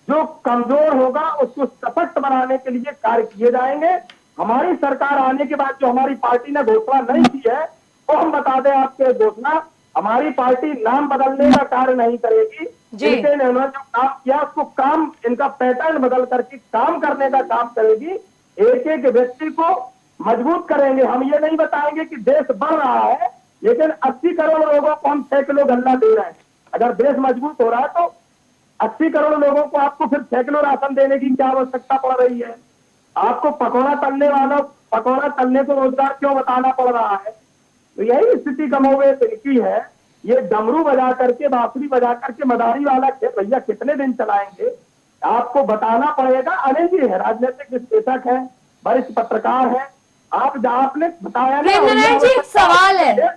जो कमजोर होगा उसको सशक्त बनाने के लिए कार्य किए जाएंगे। हमारी सरकार आने के बाद जो हमारी पार्टी ने घोषणा नहीं की है, वो हम बता दें आपके घोषणा, हमारी पार्टी नाम बदलने का कार्य नहीं करेगी। इन्होंने जो काम किया उसको काम, इनका पैटर्न बदल करके काम करने का काम करेगी। एक एक व्यक्ति को मजबूत करेंगे। हम ये नहीं बताएंगे कि देश बढ़ रहा है, लेकिन 80 करोड़ लोगों को हम 6 किलो गल्ला दे रहे हैं। अगर देश मजबूत हो रहा है तो 80 करोड़ लोगों को आपको फिर 6 किलो राशन देने की क्या आवश्यकता पड़ रही है? आपको पकौड़ा तलने को रोजगार क्यों बताना पड़ रहा है? तो यही स्थिति कमोबेश इनकी है। ये डमरू बजा करके, बांसुरी बजा करके मदारी वाला खेल भैया कितने दिन चलाएंगे? आपको बताना पड़ेगा। अनिल जी है, राजनीतिक विश्लेषक है, वरिष्ठ पत्रकार है, आपने बताया ना। जी, एक सवाल है,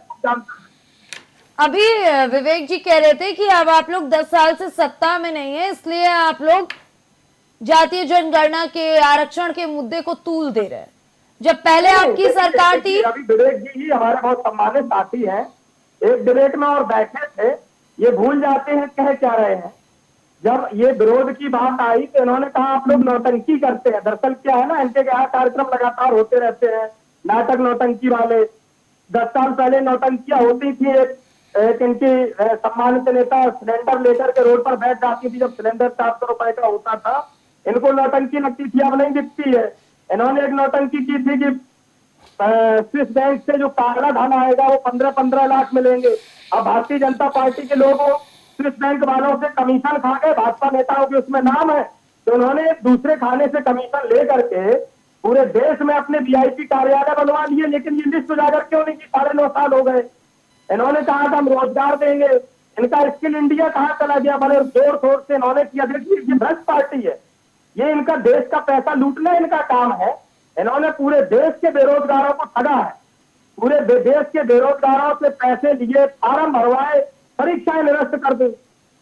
अभी विवेक जी कह रहे थे कि अब आप लोग 10 साल से सत्ता में नहीं है, इसलिए आप लोग जातीय जनगणना के, आरक्षण के मुद्दे को तूल दे रहे हैं, जब पहले आपकी सरकार थी। अभी विवेक जी ही हमारे बहुत सम्मानित साथी हैं, एक डिबेट में और बैठे थे, ये भूल जाते हैं कह क्या रहे हैं। जब ये विरोध की बात आई तो इन्होंने कहा आप लोग नौटंकी करते हैं। दरअसल क्या है ना, इनके यहाँ कार्यक्रम लगातार होते रहते हैं, नाटक नौटंकी वाले। 10 साल पहले नौटंकियां होती थी, एक इनकी सम्मानित नेता सिलेंडर लेकर के रोड पर बैठ जाती थी, जब सिलेंडर 400 रुपए का होता था, इनको नौटंकी लगती थी, अब नहीं दिखती है। इन्होंने एक नौटंकी की थी कि स्विस बैंक से जो काला धन आएगा वो 15-15 लाख मिलेंगे। अब भारतीय जनता पार्टी के लोग स्विस बैंक वालों से कमीशन खा गए, भाजपा नेताओं के उसमें नाम है, तो उन्होंने दूसरे खाने से कमीशन ले करके पूरे देश में अपने VIP कार्यालय बनवा लिए। लेकिन ये लिस्ट उजागर क्यों नहीं की? 9.5 साल हो गए। इन्होंने कहा था हम रोजगार देंगे, इनका स्किल इंडिया कहाँ चला गया? बड़े जोर शोर से इन्होंने किया। देखिए, ये भ्रष्ट पार्टी है, ये इनका देश का पैसा लूटना इनका काम है। इन्होंने पूरे देश के बेरोजगारों को ठगा है, पूरे देश के बेरोजगारों से पैसे लिए, फार्म भरवाए, परीक्षाएं निरस्त कर दी।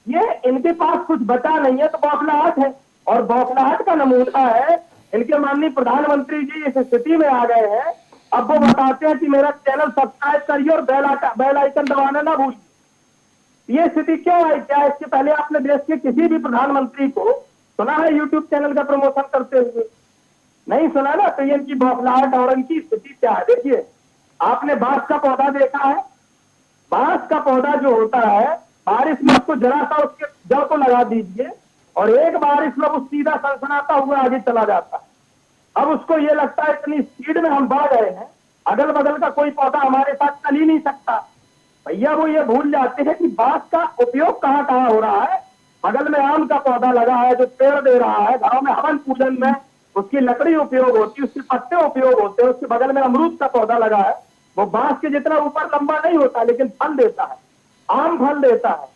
ये इनके पास कुछ बचा नहीं है, तो बौखलाहट है। और बौखलाहट का नमूना है इनके माननीय प्रधानमंत्री जी इस स्थिति में आ गए हैं। अब वो बताते हैं कि मेरा चैनल सब्सक्राइब करिए और बेल आइकन दबाना ना भूलिए। ये स्थिति क्यों आई? क्या इसके पहले आपने देश के किसी भी प्रधानमंत्री को सुना है यूट्यूब चैनल का प्रमोशन करते हुए? नहीं सुना ना। तो ये इनकी बौखलाहट और इनकी स्थिति क्या है? देखिए, आपने बांस का पौधा देखा है? बांस का पौधा जो होता है, बारिश में उसको जरा सा उसके जड़ को लगा दीजिए और एक बारिश में वो सीधा सनसनाता हुआ आगे चला जाता है। अब उसको ये लगता है इतनी स्पीड में हम बढ़ गए हैं, अगल बगल का कोई पौधा हमारे साथ चल ही नहीं सकता। भैया वो ये भूल जाते हैं कि बांस का उपयोग कहाँ कहाँ हो रहा है। बगल में आम का पौधा लगा है जो पेड़ दे रहा है, घरों में हवन पूजन में उसकी लकड़ी उपयोग होती है, उसके पत्ते उपयोग होते हैं। उसके बगल में अमरूद का पौधा लगा है, वो बांस के जितना ऊपर लंबा नहीं होता लेकिन फल देता है, आम फल देता है।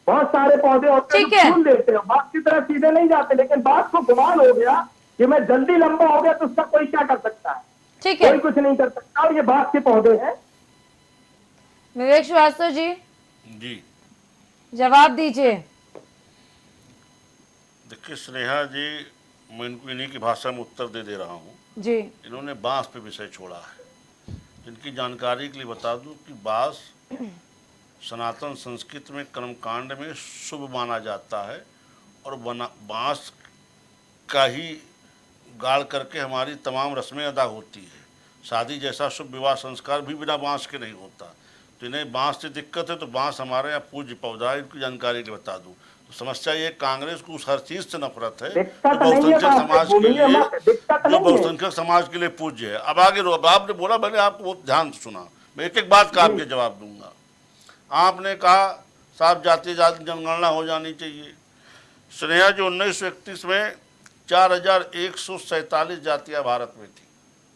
बहुत सारे पौधे होते हैं ठीक है। जो फूल देते हैं, बांस की तरह सीधे नहीं जाते। लेकिन बांस को गुमान हो गया कि मैं जल्दी लंबा हो गया तो उसका कोई क्या कर सकता है? ठीक है, कोई कुछ नहीं कर सकता। और ये बांस के पौधे हैं। विवेक श्रीवास्तव जी जी जवाब दीजिए। देखिए स्नेहा जी, मैं इनको इन्हीं की भाषा में उत्तर दे रहा हूँ। जी इन्होंने बांस पे विषय छोड़ा है। जिनकी जानकारी के लिए बता दूं कि बांस सनातन संस्कृति में कर्मकांड में शुभ माना जाता है और बांस का ही गाड़ करके हमारी तमाम रस्में अदा होती है। शादी जैसा शुभ विवाह संस्कार भी बिना बांस के नहीं होता। तो इन्हें बांस से दिक्कत है, तो बांस हमारे यहाँ पूज्य पौधा है। इनकी जानकारी के लिए बता दूं तो समस्या ये कांग्रेस को उस हर चीज से नफरत है जो बहुसंख्यक समाज के लिए, जो बहुसंख्यक समाज के लिए पूज्य है। अब आगे अब आपने बोला, मैंने आपको बहुत ध्यान से सुना, मैं एक एक बात का आपके जवाब दूंगा। आपने कहा साफ जातीय जनगणना हो जानी चाहिए। स्नेहा जी, 1931 में 4147 जातियां भारत में थी।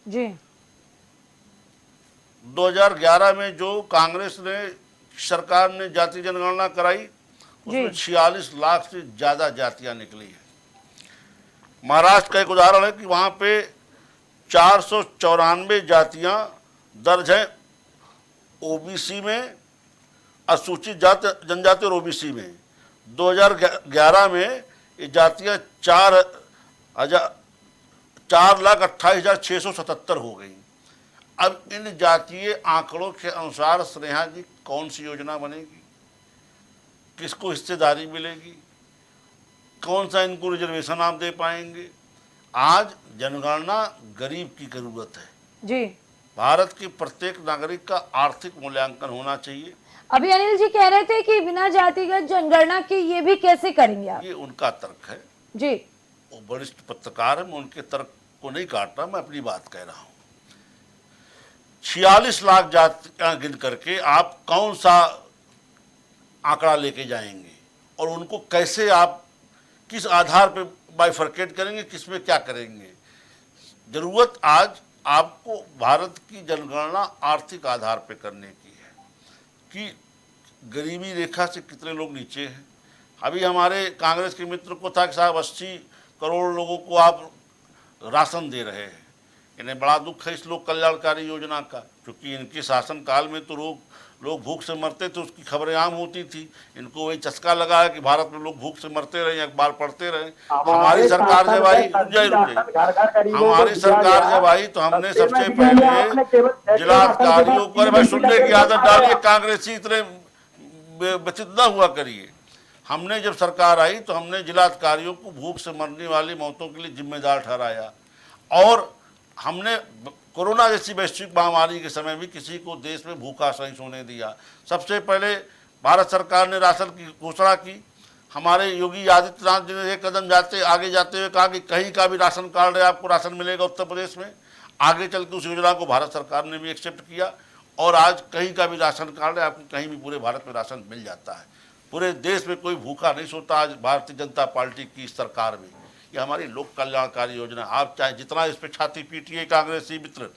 जी 2011 में जो कांग्रेस ने सरकार ने जाति जनगणना कराई उसमें 46 लाख से ज्यादा जातियां निकली है। महाराष्ट्र का एक उदाहरण है कि वहां पे 494 जातियां दर्ज हैं ओबीसी में, अनुसूचित जाति जनजाति और ओबीसी में। 2011 में ये जातियां 4,28,677 हो गई। अब इन जातीय आंकड़ों के अनुसार स्नेहा जी कौन सी योजना बनेगी, किसको हिस्सेदारी मिलेगी, कौन सा इनको रिजर्वेशन आप दे पाएंगे? आज जनगणना गरीब की जरूरत है। जी भारत के प्रत्येक नागरिक का आर्थिक मूल्यांकन होना चाहिए। अभी अनिल जी कह रहे थे कि बिना जातिगत जनगणना के ये भी कैसे करेंगे आप? ये उनका तर्क है। जी वो वरिष्ठ पत्रकार है, मैं उनके तर्क को नहीं काट रहा, मैं अपनी बात कह रहा हूँ। 46 लाख जातियां गिन करके आप कौन सा आंकड़ा लेके जाएंगे और उनको कैसे आप किस आधार पर बाइफरकेट करेंगे, किस में क्या करेंगे? जरूरत आज आपको भारत की जनगणना आर्थिक आधार पर करने की है कि गरीबी रेखा से कितने लोग नीचे हैं। अभी हमारे कांग्रेस के मित्र को था कि साहब 80 करोड़ लोगों को आप राशन दे रहे हैं। इन्हें बड़ा दुख है इस लोक कल्याणकारी योजना का, क्योंकि इनके शासन काल में तो लोग भूख से मरते थे, उसकी खबरें आम होती थी। इनको वही चस्का लगा है कि भारत में लोग भूख से मरते रहे, अखबार पढ़ते रहे। हमारी सरकार जब आई, हमारी सरकार जब आई तो हमने सबसे पहले जिलाधिकारियों को, भाई सुनने की आदत डालिए, कांग्रेसी इतने व्यथित न हुआ करिए। हमने जब सरकार आई तो हमने जिलाधिकारियों को भूख से मरने वाली मौतों के लिए जिम्मेदार ठहराया और हमने कोरोना जैसी वैश्विक महामारी के समय भी किसी को देश में भूखा नहीं सोने दिया। सबसे पहले भारत सरकार ने राशन की घोषणा की। हमारे योगी आदित्यनाथ जी ने एक कदम आगे जाते हुए कहा कि कहीं का भी राशन कार्ड है आपको राशन मिलेगा उत्तर प्रदेश में। आगे चल के उस योजना को भारत सरकार ने भी एक्सेप्ट किया और आज कहीं का भी राशन कार्ड है आपको कहीं भी पूरे भारत में राशन मिल जाता है। पूरे देश में कोई भूखा नहीं सोता आज भारतीय जनता पार्टी की सरकार में। ये हमारी लोक कल्याणकारी योजना, आप चाहे जितना इस पर छाती पीटिए कांग्रेसी मित्र,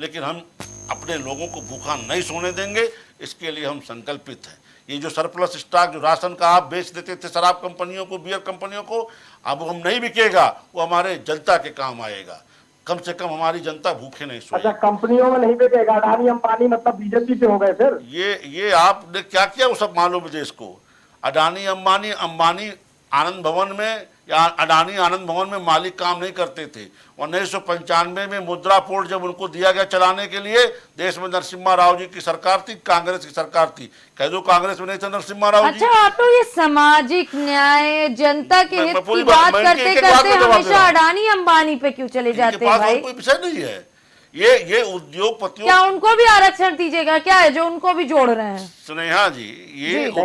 लेकिन हम अपने लोगों को भूखा नहीं सोने देंगे, इसके लिए हम संकल्पित हैं। ये जो सरप्लस स्टॉक जो राशन का आप बेच देते थे शराब कंपनियों को, बियर कंपनियों को, अब हम नहीं बिकेगा, वो हमारे जनता के काम आएगा। कम से कम हमारी जनता भूखे नहीं सोएगी। अच्छा, कंपनियों में नहीं बिकेगा, अडानी अंबानी मतलब बीजेपी के हो गए फिर? ये आपने क्या किया वो सब मालूम है देश को। अडानी अंबानी आनंद भवन में या अडानी आनंद भवन में मालिक काम नहीं करते थे। 1995 में मुद्रा पोर्ट जब उनको दिया गया चलाने के लिए, देश में नरसिम्हा राव जी की सरकार थी, कांग्रेस की सरकार थी। कह दो कांग्रेस में नहीं था नरसिम्हा राव जी। अच्छा, आप लोग ये सामाजिक न्याय, जनता के हित की बात मैं करते एक-एक बात करते में जवाब दे हमेशा रहा हूं। अडानी अंबानी पे क्यों चले जाते इनके हैं पास और भाई? कोई विषय नहीं है। ये उद्योगपतियों, क्या उनको भी आरक्षण दीजिएगा? क्या है जो उनको भी जोड़ रहे हैं? स्नेहा जी, ये जी।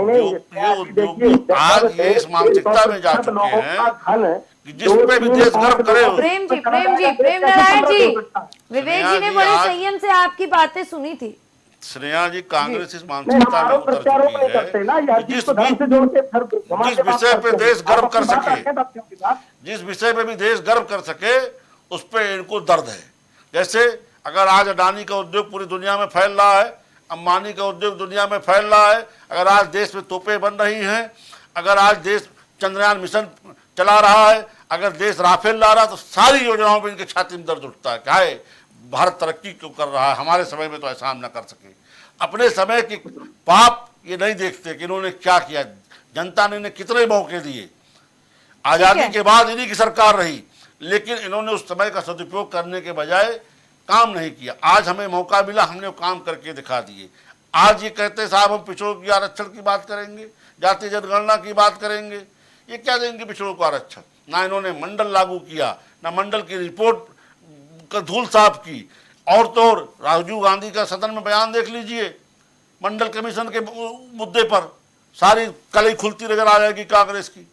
उद्योग आज ये इस मानसिकता में जा चुके हैं कि जिस पे भी देश गर्व करे। प्रेम जी, प्रेम नारायण जी, विवेक जी ने जी, बड़े आज- संयम से आपकी बातें सुनी थी। स्नेहा जी, कांग्रेस इस नहीं, मानसिकता हम में उतर प्रत्यारोप नहीं चुकी करते ना, है यह कि चीज को धर्म से जोड़ के जिस विषय पे देश गर्व कर सके, जिस विषय पे भी देश गर्व कर सके, उस पे इनको दर्द है। जैसे अगर आज अडानी का उद्योग पूरी दुनिया में फैल रहा है, अंबानी का उद्योग दुनिया में फैल रहा है, अगर आज देश में तोपें बन रही हैं, अगर आज देश चंद्रयान मिशन चला रहा है, अगर देश राफेल ला रहा है, तो सारी योजनाओं में इनके छाती में दर्द उठता है। क्या है, भारत तरक्की क्यों कर रहा है, हमारे समय में तो ऐसा हम न कर सके। अपने समय के पाप ये नहीं देखते कि इन्होंने क्या किया, जनता ने इन्हें कितने मौके दिए। आज़ादी के बाद इन्हीं की सरकार रही, लेकिन इन्होंने उस समय का सदुपयोग करने के बजाय काम नहीं किया। आज हमें मौका मिला, हमने वो काम करके दिखा दिए। आज ये कहते साहब हम पिछड़ों की आरक्षण की बात करेंगे, जातीय जनगणना की बात करेंगे, ये क्या देंगे पिछड़ों को आरक्षण? ना इन्होंने मंडल लागू किया, ना मंडल की रिपोर्ट का धूल साफ की। और तो और राजीव गांधी का सदन में बयान देख लीजिए, मंडल कमीशन के मुद्दे पर सारी कलई खुलती नजर आ जाएगी कांग्रेस की।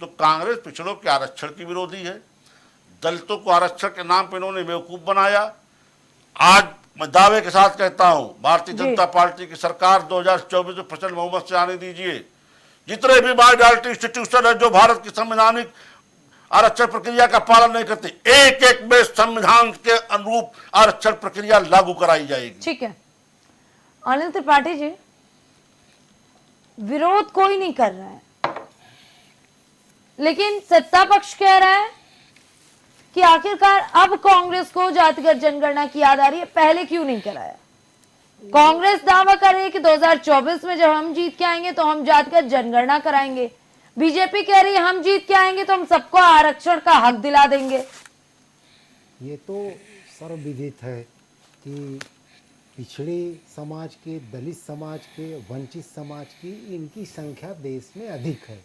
तो कांग्रेस पिछड़ों के आरक्षण की विरोधी है, दलितों को आरक्षण के नाम पर इन्होंने बेवकूफ बनाया। आज मैं दावे के साथ कहता हूं, भारतीय जनता पार्टी की सरकार 2024 में प्रचंड बहुमत से आने दीजिए। जितने भी माइनॉरिटी इंस्टीट्यूशन है जो भारत की संवैधानिक आरक्षण प्रक्रिया का पालन नहीं करते, एक एक में संविधान के अनुरूप आरक्षण प्रक्रिया लागू कराई जाएगी। ठीक है अनिल त्रिपाठी जी, विरोध कोई नहीं कर रहा है, लेकिन सत्ता पक्ष कह रहा है कि आखिरकार अब कांग्रेस को जातिगत जनगणना की याद आ रही है, पहले क्यों नहीं कराया? कांग्रेस दावा कर रही है कि 2024 में जब हम जीत के आएंगे तो हम जातिगत जनगणना कराएंगे। बीजेपी कह रही है हम जीत के आएंगे तो हम सबको आरक्षण का हक दिला देंगे। ये तो सर्वविदित है कि पिछड़े समाज के, दलित समाज के, वंचित समाज की इनकी संख्या देश में अधिक है।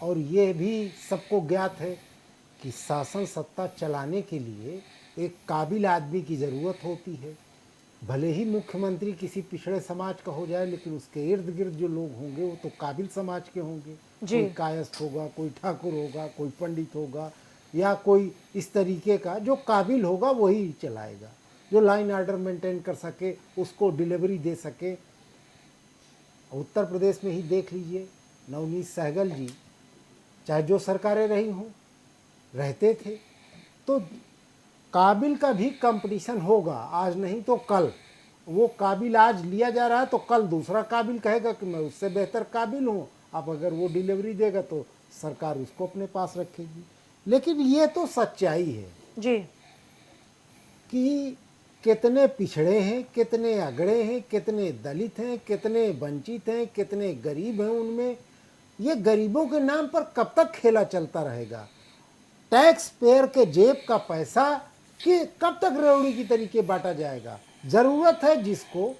और ये भी सबको ज्ञात है कि शासन सत्ता चलाने के लिए एक काबिल आदमी की ज़रूरत होती है। भले ही मुख्यमंत्री किसी पिछड़े समाज का हो जाए, लेकिन उसके इर्द गिर्द जो लोग होंगे वो तो काबिल समाज के होंगे। कोई कायस्थ होगा, कोई ठाकुर होगा, कोई पंडित होगा, या कोई इस तरीके का जो काबिल होगा वही चलाएगा, जो लाइन आर्डर मेंटेन कर सके, उसको डिलीवरी दे सके। उत्तर प्रदेश में ही देख लीजिए, नवनीत सहगल जी चाहे जो सरकारें रही हों रहते थे, तो काबिल का भी कंपटीशन होगा, आज नहीं तो कल। वो काबिल आज लिया जा रहा है तो कल दूसरा काबिल कहेगा कि मैं उससे बेहतर काबिल हूँ। अब अगर वो डिलीवरी देगा तो सरकार उसको अपने पास रखेगी। लेकिन ये तो सच्चाई है जी कि कितने पिछड़े हैं, कितने अगड़े हैं, कितने दलित हैं, कितने वंचित हैं, कितने गरीब हैं। उनमें ये गरीबों के नाम पर कब तक खेला चलता रहेगा? टैक्स पेयर के जेब का पैसा कि कब तक रेवड़ी की तरीके बांटा जाएगा? ज़रूरत है जिसको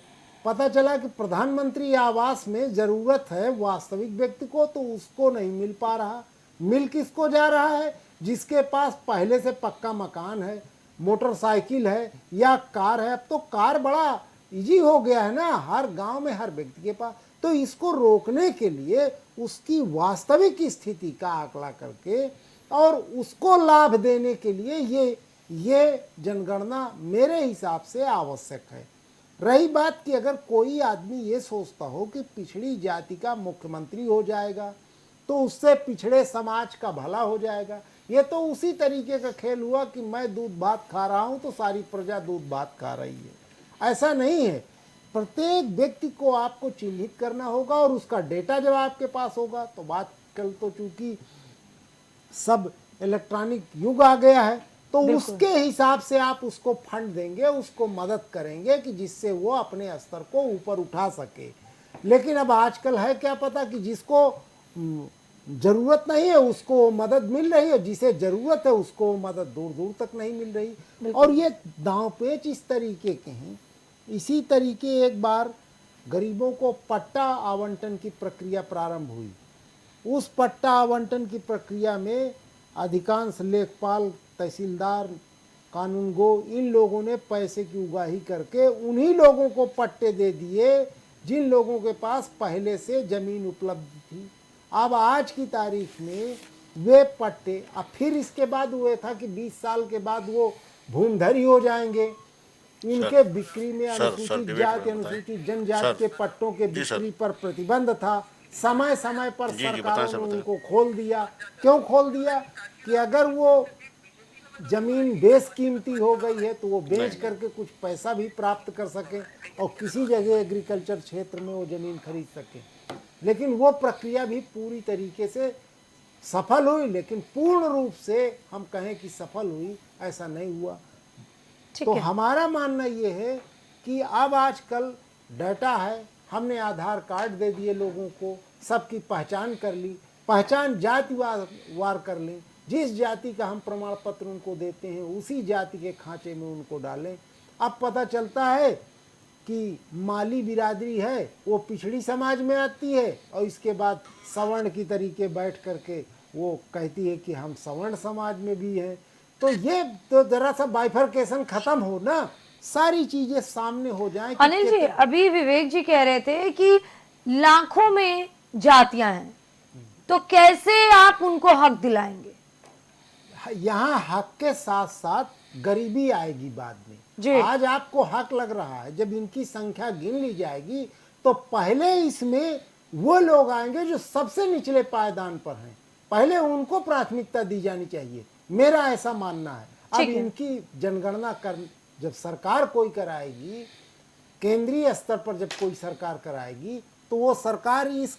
पता चला कि प्रधानमंत्री आवास में ज़रूरत है वास्तविक व्यक्ति को, तो उसको नहीं मिल पा रहा। मिल किसको जा रहा है? जिसके पास पहले से पक्का मकान है, मोटरसाइकिल है या कार है। अब तो कार बड़ा इजी हो गया है ना, हर गांव में हर व्यक्ति के पास। तो इसको रोकने के लिए उसकी वास्तविक स्थिति का आकलन करके और उसको लाभ देने के लिए ये जनगणना मेरे हिसाब से आवश्यक है। रही बात कि अगर कोई आदमी ये सोचता हो कि पिछड़ी जाति का मुख्यमंत्री हो जाएगा तो उससे पिछड़े समाज का भला हो जाएगा, ये तो उसी तरीके का खेल हुआ कि मैं दूध भात खा रहा हूँ तो सारी प्रजा दूध भात खा रही है। ऐसा नहीं है। प्रत्येक व्यक्ति को आपको चिन्हित करना होगा और उसका डेटा जब आपके पास होगा तो बात कल तो चूंकि सब इलेक्ट्रॉनिक युग आ गया है तो उसके हिसाब से आप उसको फंड देंगे, उसको मदद करेंगे कि जिससे वो अपने स्तर को ऊपर उठा सके। लेकिन अब आजकल है क्या पता कि जिसको जरूरत नहीं है उसको मदद मिल रही है, जिसे जरूरत है उसको मदद दूर दूर तक नहीं मिल रही। और ये दांव पेच इस तरीके के हैं। इसी तरीके एक बार गरीबों को पट्टा आवंटन की प्रक्रिया प्रारंभ हुई। उस पट्टा आवंटन की प्रक्रिया में अधिकांश लेखपाल, तहसीलदार, कानूनगो, इन लोगों ने पैसे की उगाही करके उन्हीं लोगों को पट्टे दे दिए जिन लोगों के पास पहले से जमीन उपलब्ध थी। अब आज की तारीख में वे पट्टे, अब फिर इसके बाद हुए था कि 20 साल के बाद वो भूमधरी हो जाएंगे। इनके बिक्री में अनुसूचित जाति, अनुसूचित जनजाति के पट्टों के बिक्री पर प्रतिबंध था। समय समय पर सरकारों ने उनको खोल दिया। क्यों खोल दिया? कि अगर वो जमीन बेशकीमती हो गई है तो वो बेच करके कुछ पैसा भी प्राप्त कर सके और किसी जगह एग्रीकल्चर क्षेत्र में वो जमीन खरीद सके। लेकिन वो प्रक्रिया भी पूरी तरीके से सफल हुई, लेकिन पूर्ण रूप से हम कहें कि सफल हुई, ऐसा नहीं हुआ। तो हमारा मानना ये है कि अब आजकल डाटा है, हमने आधार कार्ड दे दिए लोगों को, सबकी पहचान कर ली, पहचान जातिवार कर लें, जिस जाति का हम प्रमाण पत्र उनको देते हैं उसी जाति के खांचे में उनको डालें। अब पता चलता है कि माली बिरादरी है वो पिछड़ी समाज में आती है और इसके बाद सवर्ण की तरीके बैठ करके वो कहती है कि हम सवर्ण समाज में भी हैं। तो ये तो जरा सा बाइफरकेशन खत्म हो ना, सारी चीजें सामने हो जाएं। अनिल जी, अभी विवेक जी कह रहे थे कि लाखों में जातियां हैं, तो कैसे आप उनको हक दिलाएंगे? यहाँ हक के साथ साथ गरीबी आएगी बाद में। आज आपको हक लग रहा है, जब इनकी संख्या गिन ली जाएगी तो पहले इसमें वो लोग आएंगे जो सबसे निचले पायदान पर हैं, पहले उनको प्राथमिकता दी जानी चाहिए, मेरा ऐसा मानना है। अब इनकी जनगणना जब सरकार कोई कराएगी, केंद्रीय स्तर पर जब कोई सरकार कराएगी तो वो सरकार इस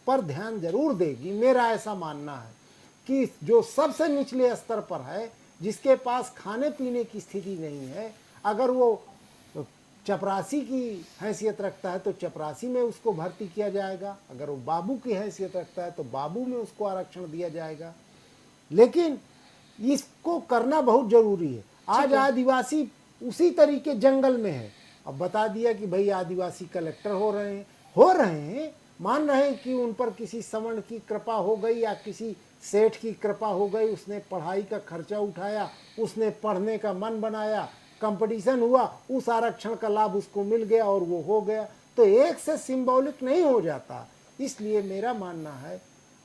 पर ध्यान जरूर देगी। मेरा ऐसा मानना है कि जो सबसे निचले स्तर पर है, जिसके पास खाने पीने की स्थिति नहीं है, अगर वो चपरासी की हैसियत रखता है तो चपरासी में उसको भर्ती किया जाएगा, अगर वो बाबू की हैसियत रखता है तो बाबू में उसको आरक्षण दिया जाएगा। लेकिन इसको करना बहुत जरूरी है। आज आदिवासी उसी तरीके जंगल में है। अब बता दिया कि भाई आदिवासी कलेक्टर हो रहे हैं, मान रहे हैं कि उन पर किसी सवर्ण की कृपा हो गई या किसी सेठ की कृपा हो गई, उसने पढ़ाई का खर्चा उठाया, उसने पढ़ने का मन बनाया, कंपटीशन हुआ, उस आरक्षण का लाभ उसको मिल गया और वो हो गया। तो एक से सिंबॉलिक नहीं हो जाता। इसलिए मेरा मानना है,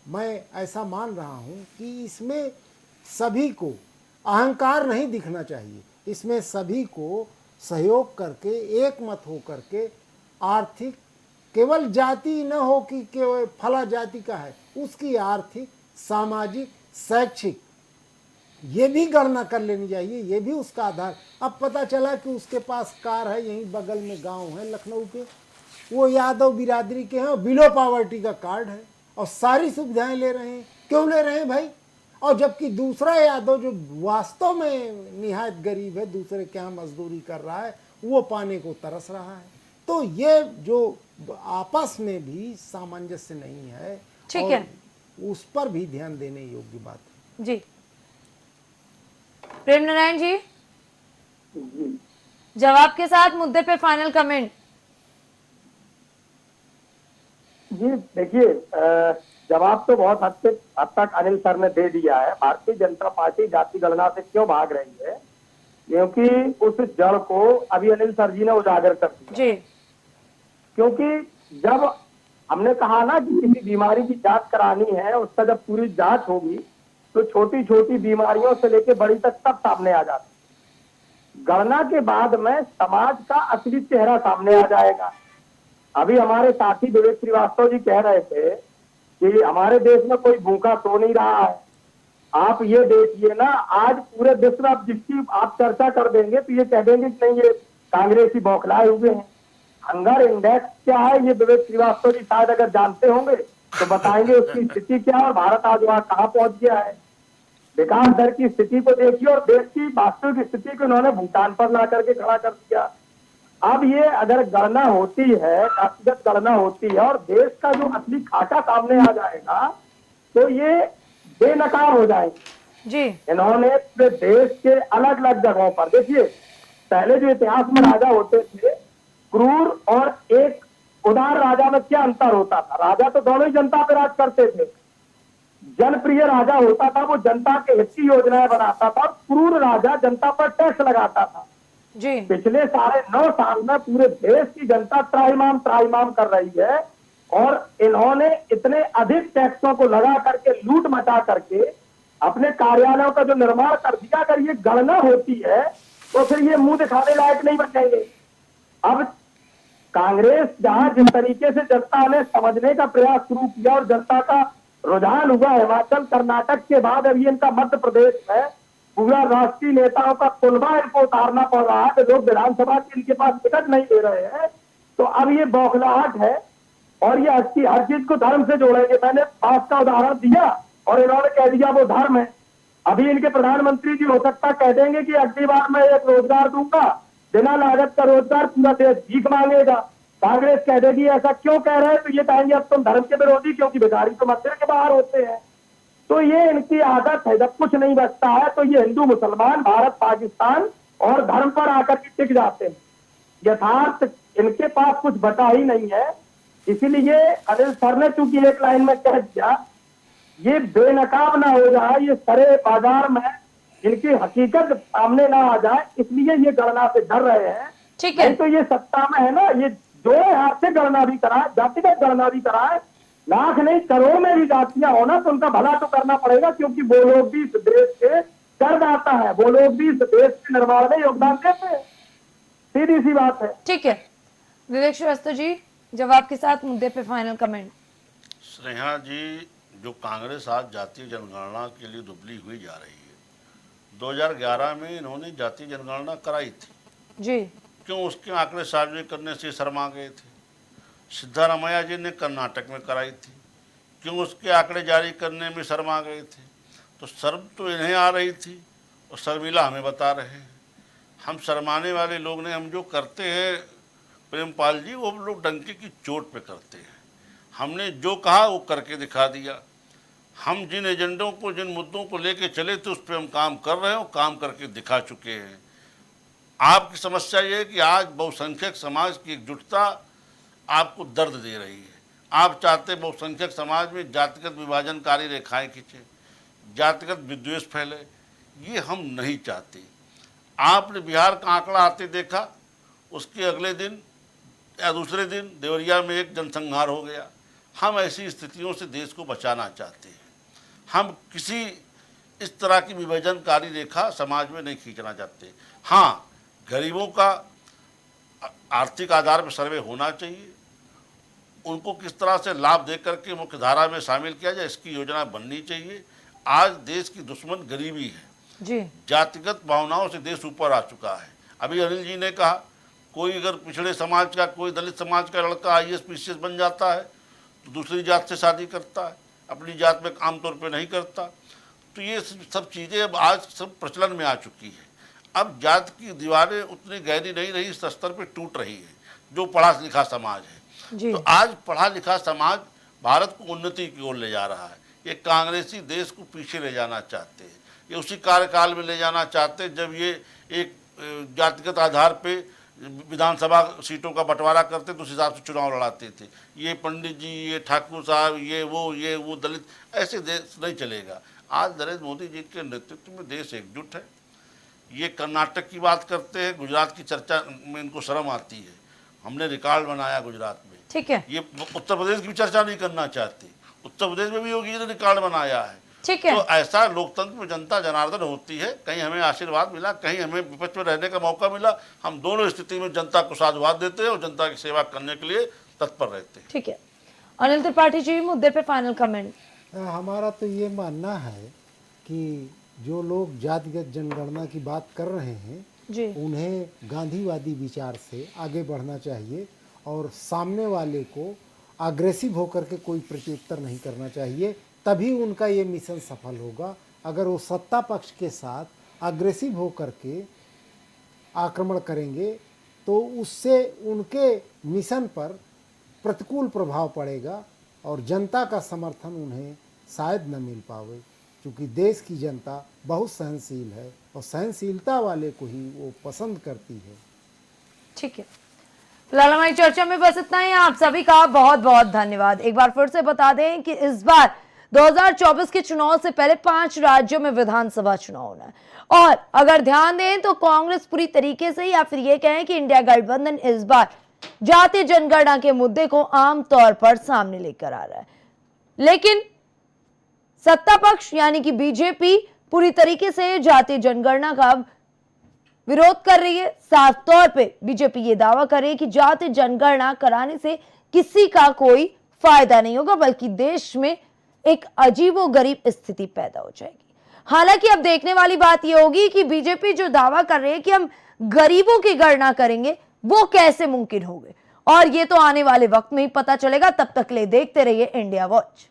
मैं ऐसा मान रहा हूँ कि इसमें सभी को अहंकार नहीं दिखना चाहिए, इसमें सभी को सहयोग करके एक मत हो करके आर्थिक, केवल जाति न हो कि केवल फला जाति का है, उसकी आर्थिक, सामाजिक, शैक्षिक ये भी गणना कर लेनी चाहिए, ये भी उसका आधार। अब पता चला कि उसके पास कार है, यहीं बगल में गांव है लखनऊ के, वो यादव बिरादरी के हैं, बिलो पॉवर्टी का कार्ड है और सारी सुविधाएं ले रहे हैं। क्यों ले रहे हैं भाई? और जबकि दूसरा यादव जो वास्तव में निहायत गरीब है, दूसरे के यहाँ मजदूरी कर रहा है, वो पाने को तरस रहा है। तो ये जो आपस में भी सामंजस्य नहीं है, ठीक है, उस पर भी ध्यान देने योग्य बात है। जी प्रेम नारायण जी, जवाब के साथ मुद्दे पे फाइनल कमेंट। जी देखिए, जवाब तो बहुत हद तक अनिल सर ने दे दिया है। भारतीय जनता पार्टी जाति गणना से क्यों भाग रही है, क्योंकि उस जड़ को अभी अनिल सर जी ने उजागर कर दिया जी। क्योंकि जब हमने कहा ना कि किसी बीमारी की जांच करानी है, उसका जब पूरी जांच होगी तो छोटी छोटी बीमारियों से लेकर बड़ी तक सब सामने आ जाती। गणना के बाद में समाज का असली चेहरा सामने आ जाएगा। अभी हमारे साथी विवेक श्रीवास्तव जी कह रहे थे कि हमारे देश में कोई भूखा सो नहीं रहा है। आप ये देखिए ना, आज पूरे विश्व में जिसकी आप चर्चा कर देंगे तो ये कह देंगे कि नहीं, ये कांग्रेसी बौखलाए हुए हैं। हंगर इंडेक्स क्या है ये विवेक श्रीवास्तव जी शायद अगर जानते होंगे तो बताएंगे उसकी स्थिति क्या है और भारत आज वहां कहाँ पहुंच गया है। विकास दर की स्थिति को देखिए और देश की वास्तविक स्थिति को उन्होंने भूटान पर ला करके खड़ा कर दिया। अब ये अगर गणना होती है, व्यक्तिगत गणना होती है और देश का जो असली खाका सामने आ जाएगा तो ये बेनकाब हो जाएंगे। जी इन्होंने पूरे देश के अलग अलग जगहों पर, देखिए पहले जो इतिहास में राजा होते थे, क्रूर और एक उदार राजा में क्या अंतर होता था? राजा तो दोनों ही जनता पे राज करते थे। जनप्रिय राजा होता था, वो जनता के हित की योजनाएं बनाता था, और क्रूर राजा जनता पर टैक्स लगाता था। जी पिछले 9.5 साल में पूरे देश की जनता त्राहिमाम त्राहिमाम कर रही है, और इन्होंने इतने अधिक टैक्सों को लगा करके, लूट मचा करके अपने कार्यालयों का जो निर्माण कर दिया। अगर ये गणना होती है तो फिर ये मुंह दिखाने लायक नहीं बचेंगे। अब कांग्रेस जहां जिस तरीके से जनता ने समझने का प्रयास शुरू किया और जनता का रुझान हुआ हिमाचल कर्नाटक के बाद, अभी इनका मध्य प्रदेश में पूरा राष्ट्रीय नेताओं का कुलबा इनको उतारना पड़ रहा है कि लोग विधानसभा के इनके पास टिकट नहीं दे रहे हैं। तो अब ये बौखलाहट है, और ये हर चीज को धर्म से जोड़ेंगे। मैंने पास का उदाहरण दिया और इन्होंने कह दिया वो धर्म है। अभी इनके प्रधानमंत्री जी हो सकता कह देंगे कि अगली बार मैं एक रोजगार दूंगा, बिना लागत का रोजगार, पूरा देश भीख मांगेगा। कांग्रेस कह देगी ऐसा क्यों कह रहे हैं, तो ये कहेंगे अब तुम धर्म के विरोधी, क्योंकि भिखारी तो मंदिर के बाहर होते हैं। तो ये इनकी आदत है, जब कुछ नहीं बचता है तो ये हिंदू मुसलमान, भारत पाकिस्तान और धर्म पर आकर के टिक जाते हैं। यथार्थ इनके पास कुछ बचा ही नहीं है। इसीलिए अनिल सर ने चूंकि एक लाइन में कह दिया, ये बेनकाब ना हो जाए, ये सरे बाजार में इनकी हकीकत सामने ना आ जाए, इसलिए ये गणना से डर रहे हैं। ठीक है। नहीं तो ये सत्ता में है ना, ये जोड़े हाथ से गणना भी कराए, जातिगत गणना भी कराए, लाख नहीं करोड़ में भी जातियां होना, तो उनका भला तो करना पड़ेगा, क्योंकि वो लोग भी इस देश के करदाता है, वो लोग भी इस देश के निर्माण में योगदान देते हैं। सीधी सी बात है। ठीक है, विवेक श्रीवास्तव जी जवाब के साथ मुद्दे पे फाइनल कमेंट। स्नेहा जी, जो कांग्रेस आज जातीय जनगणना के लिए दुबली हुई जा रही है, 2011 में इन्होंने जातीय जनगणना कराई थी जी, क्यों उसके आंकड़े सार्वजनिक करने से शर्मा गए थे? सिद्धारमैया जी ने कर्नाटक में कराई थी, क्यों उसके आंकड़े जारी करने में शर्मा गए थे? तो शर्म तो इन्हें आ रही थी और शर्मिला हमें बता रहे हैं। हम शर्माने वाले लोग ने, हम जो करते हैं प्रेमपाल जी, वो लोग डंके की चोट पे करते हैं। हमने जो कहा वो करके दिखा दिया। हम जिन एजेंडों को, जिन मुद्दों को लेके चले थे, उस पर हम काम कर रहे हैं, काम करके दिखा चुके हैं। आपकी समस्या ये है कि आज बहुसंख्यक समाज की एकजुटता आपको दर्द दे रही है। आप चाहते बहुसंख्यक समाज में जातिगत विभाजनकारी रेखाएं खींचे, जातिगत विद्वेष फैले, ये हम नहीं चाहते। आपने बिहार का आंकड़ा आते देखा, उसके अगले दिन या दूसरे दिन देवरिया में एक जनसंहार हो गया। हम ऐसी स्थितियों से देश को बचाना चाहते हैं। हम किसी इस तरह की विभाजनकारी रेखा समाज में नहीं खींचना चाहते। हाँ, गरीबों का आर्थिक आधार पर सर्वे होना चाहिए, उनको किस तरह से लाभ दे करके मुख्य धारा में शामिल किया जाए, इसकी योजना बननी चाहिए। आज देश की दुश्मन गरीबी है जी, जातिगत भावनाओं से देश ऊपर आ चुका है। अभी अनिल जी ने कहा, कोई अगर पिछड़े समाज का, कोई दलित समाज का लड़का IAS PCS बन जाता है तो दूसरी जात से शादी करता है, अपनी जात में आमतौर पर नहीं करता। तो ये सब चीज़ें अब आज सब प्रचलन में आ चुकी है। अब जात की दीवारें उतनी गहरी नहीं रही, इस स्तर पर टूट रही है जो पढ़ा लिखा समाज है। जी। तो आज पढ़ा लिखा समाज भारत को उन्नति की ओर ले जा रहा है। ये कांग्रेसी देश को पीछे ले जाना चाहते हैं, ये उसी कार्यकाल में ले जाना चाहते हैं जब ये एक जातिगत आधार पे विधानसभा सीटों का बंटवारा करते तो उस हिसाब से चुनाव लड़ाते थे। ये पंडित जी, ये ठाकुर साहब, ये वो दलित, ऐसे देश नहीं चलेगा। आज नरेंद्र मोदी जी के नेतृत्व में देश एकजुट है। ये कर्नाटक की बात करते हैं, गुजरात की चर्चा में इनको शर्म आती है। हमने रिकॉर्ड बनाया गुजरात में। ठीक है, ये उत्तर प्रदेश की भी चर्चा नहीं करना चाहते, उत्तर प्रदेश में भी योगी जी ने रिकॉर्ड बनाया है। ठीक है, तो ऐसा लोकतंत्र में जनता जनार्दन होती है। कहीं हमें आशीर्वाद मिला, कहीं हमें विपक्ष में रहने का मौका मिला, हम दोनों स्थिति में जनता को साधुवाद देते हैं और जनता की सेवा करने के लिए तत्पर रहते हैं। ठीक है। अनिल त्रिपाठी जी, मुद्दे पे फाइनल कमेंट। हमारा तो ये मानना है कि जो लोग जातिगत जनगणना की बात कर रहे हैं जी, उन्हें गांधीवादी विचार से आगे बढ़ना चाहिए और सामने वाले को अग्रेसिव होकर के कोई प्रत्युत्तर नहीं करना चाहिए, तभी उनका ये मिशन सफल होगा। अगर वो सत्ता पक्ष के साथ अग्रेसिव होकर के आक्रमण करेंगे तो उससे उनके मिशन पर प्रतिकूल प्रभाव पड़ेगा और जनता का समर्थन उन्हें शायद न मिल पावे, क्योंकि देश की जनता बहुत सहनशील है और सहनशीलता वाले को ही वो पसंद करती है। ठीक है, फिलहाल हमारी चर्चा में बस इतना ही। आप सभी का बहुत बहुत धन्यवाद। एक बार फिर से बता दें कि इस बार 2024 के चुनाव से पहले 5 राज्यों में विधानसभा चुनाव होना है, और अगर ध्यान दें तो कांग्रेस पूरी तरीके से, या फिर ये कहें कि इंडिया गठबंधन इस बार जातीय जनगणना के मुद्दे को आमतौर पर सामने लेकर आ रहा है, लेकिन सत्ता पक्ष यानी कि बीजेपी पूरी तरीके से जातीय जनगणना का विरोध कर रही है। साफ तौर पे बीजेपी ये दावा कर रही है कि जातीय जनगणना कराने से किसी का कोई फायदा नहीं होगा, बल्कि देश में एक अजीबोगरीब स्थिति पैदा हो जाएगी। हालांकि अब देखने वाली बात यह होगी कि बीजेपी जो दावा कर रहे हैं कि हम गरीबों की गणना करेंगे, वो कैसे मुमकिन होगा, और ये तो आने वाले वक्त में ही पता चलेगा। तब तक ले देखते रहिए इंडिया वॉच।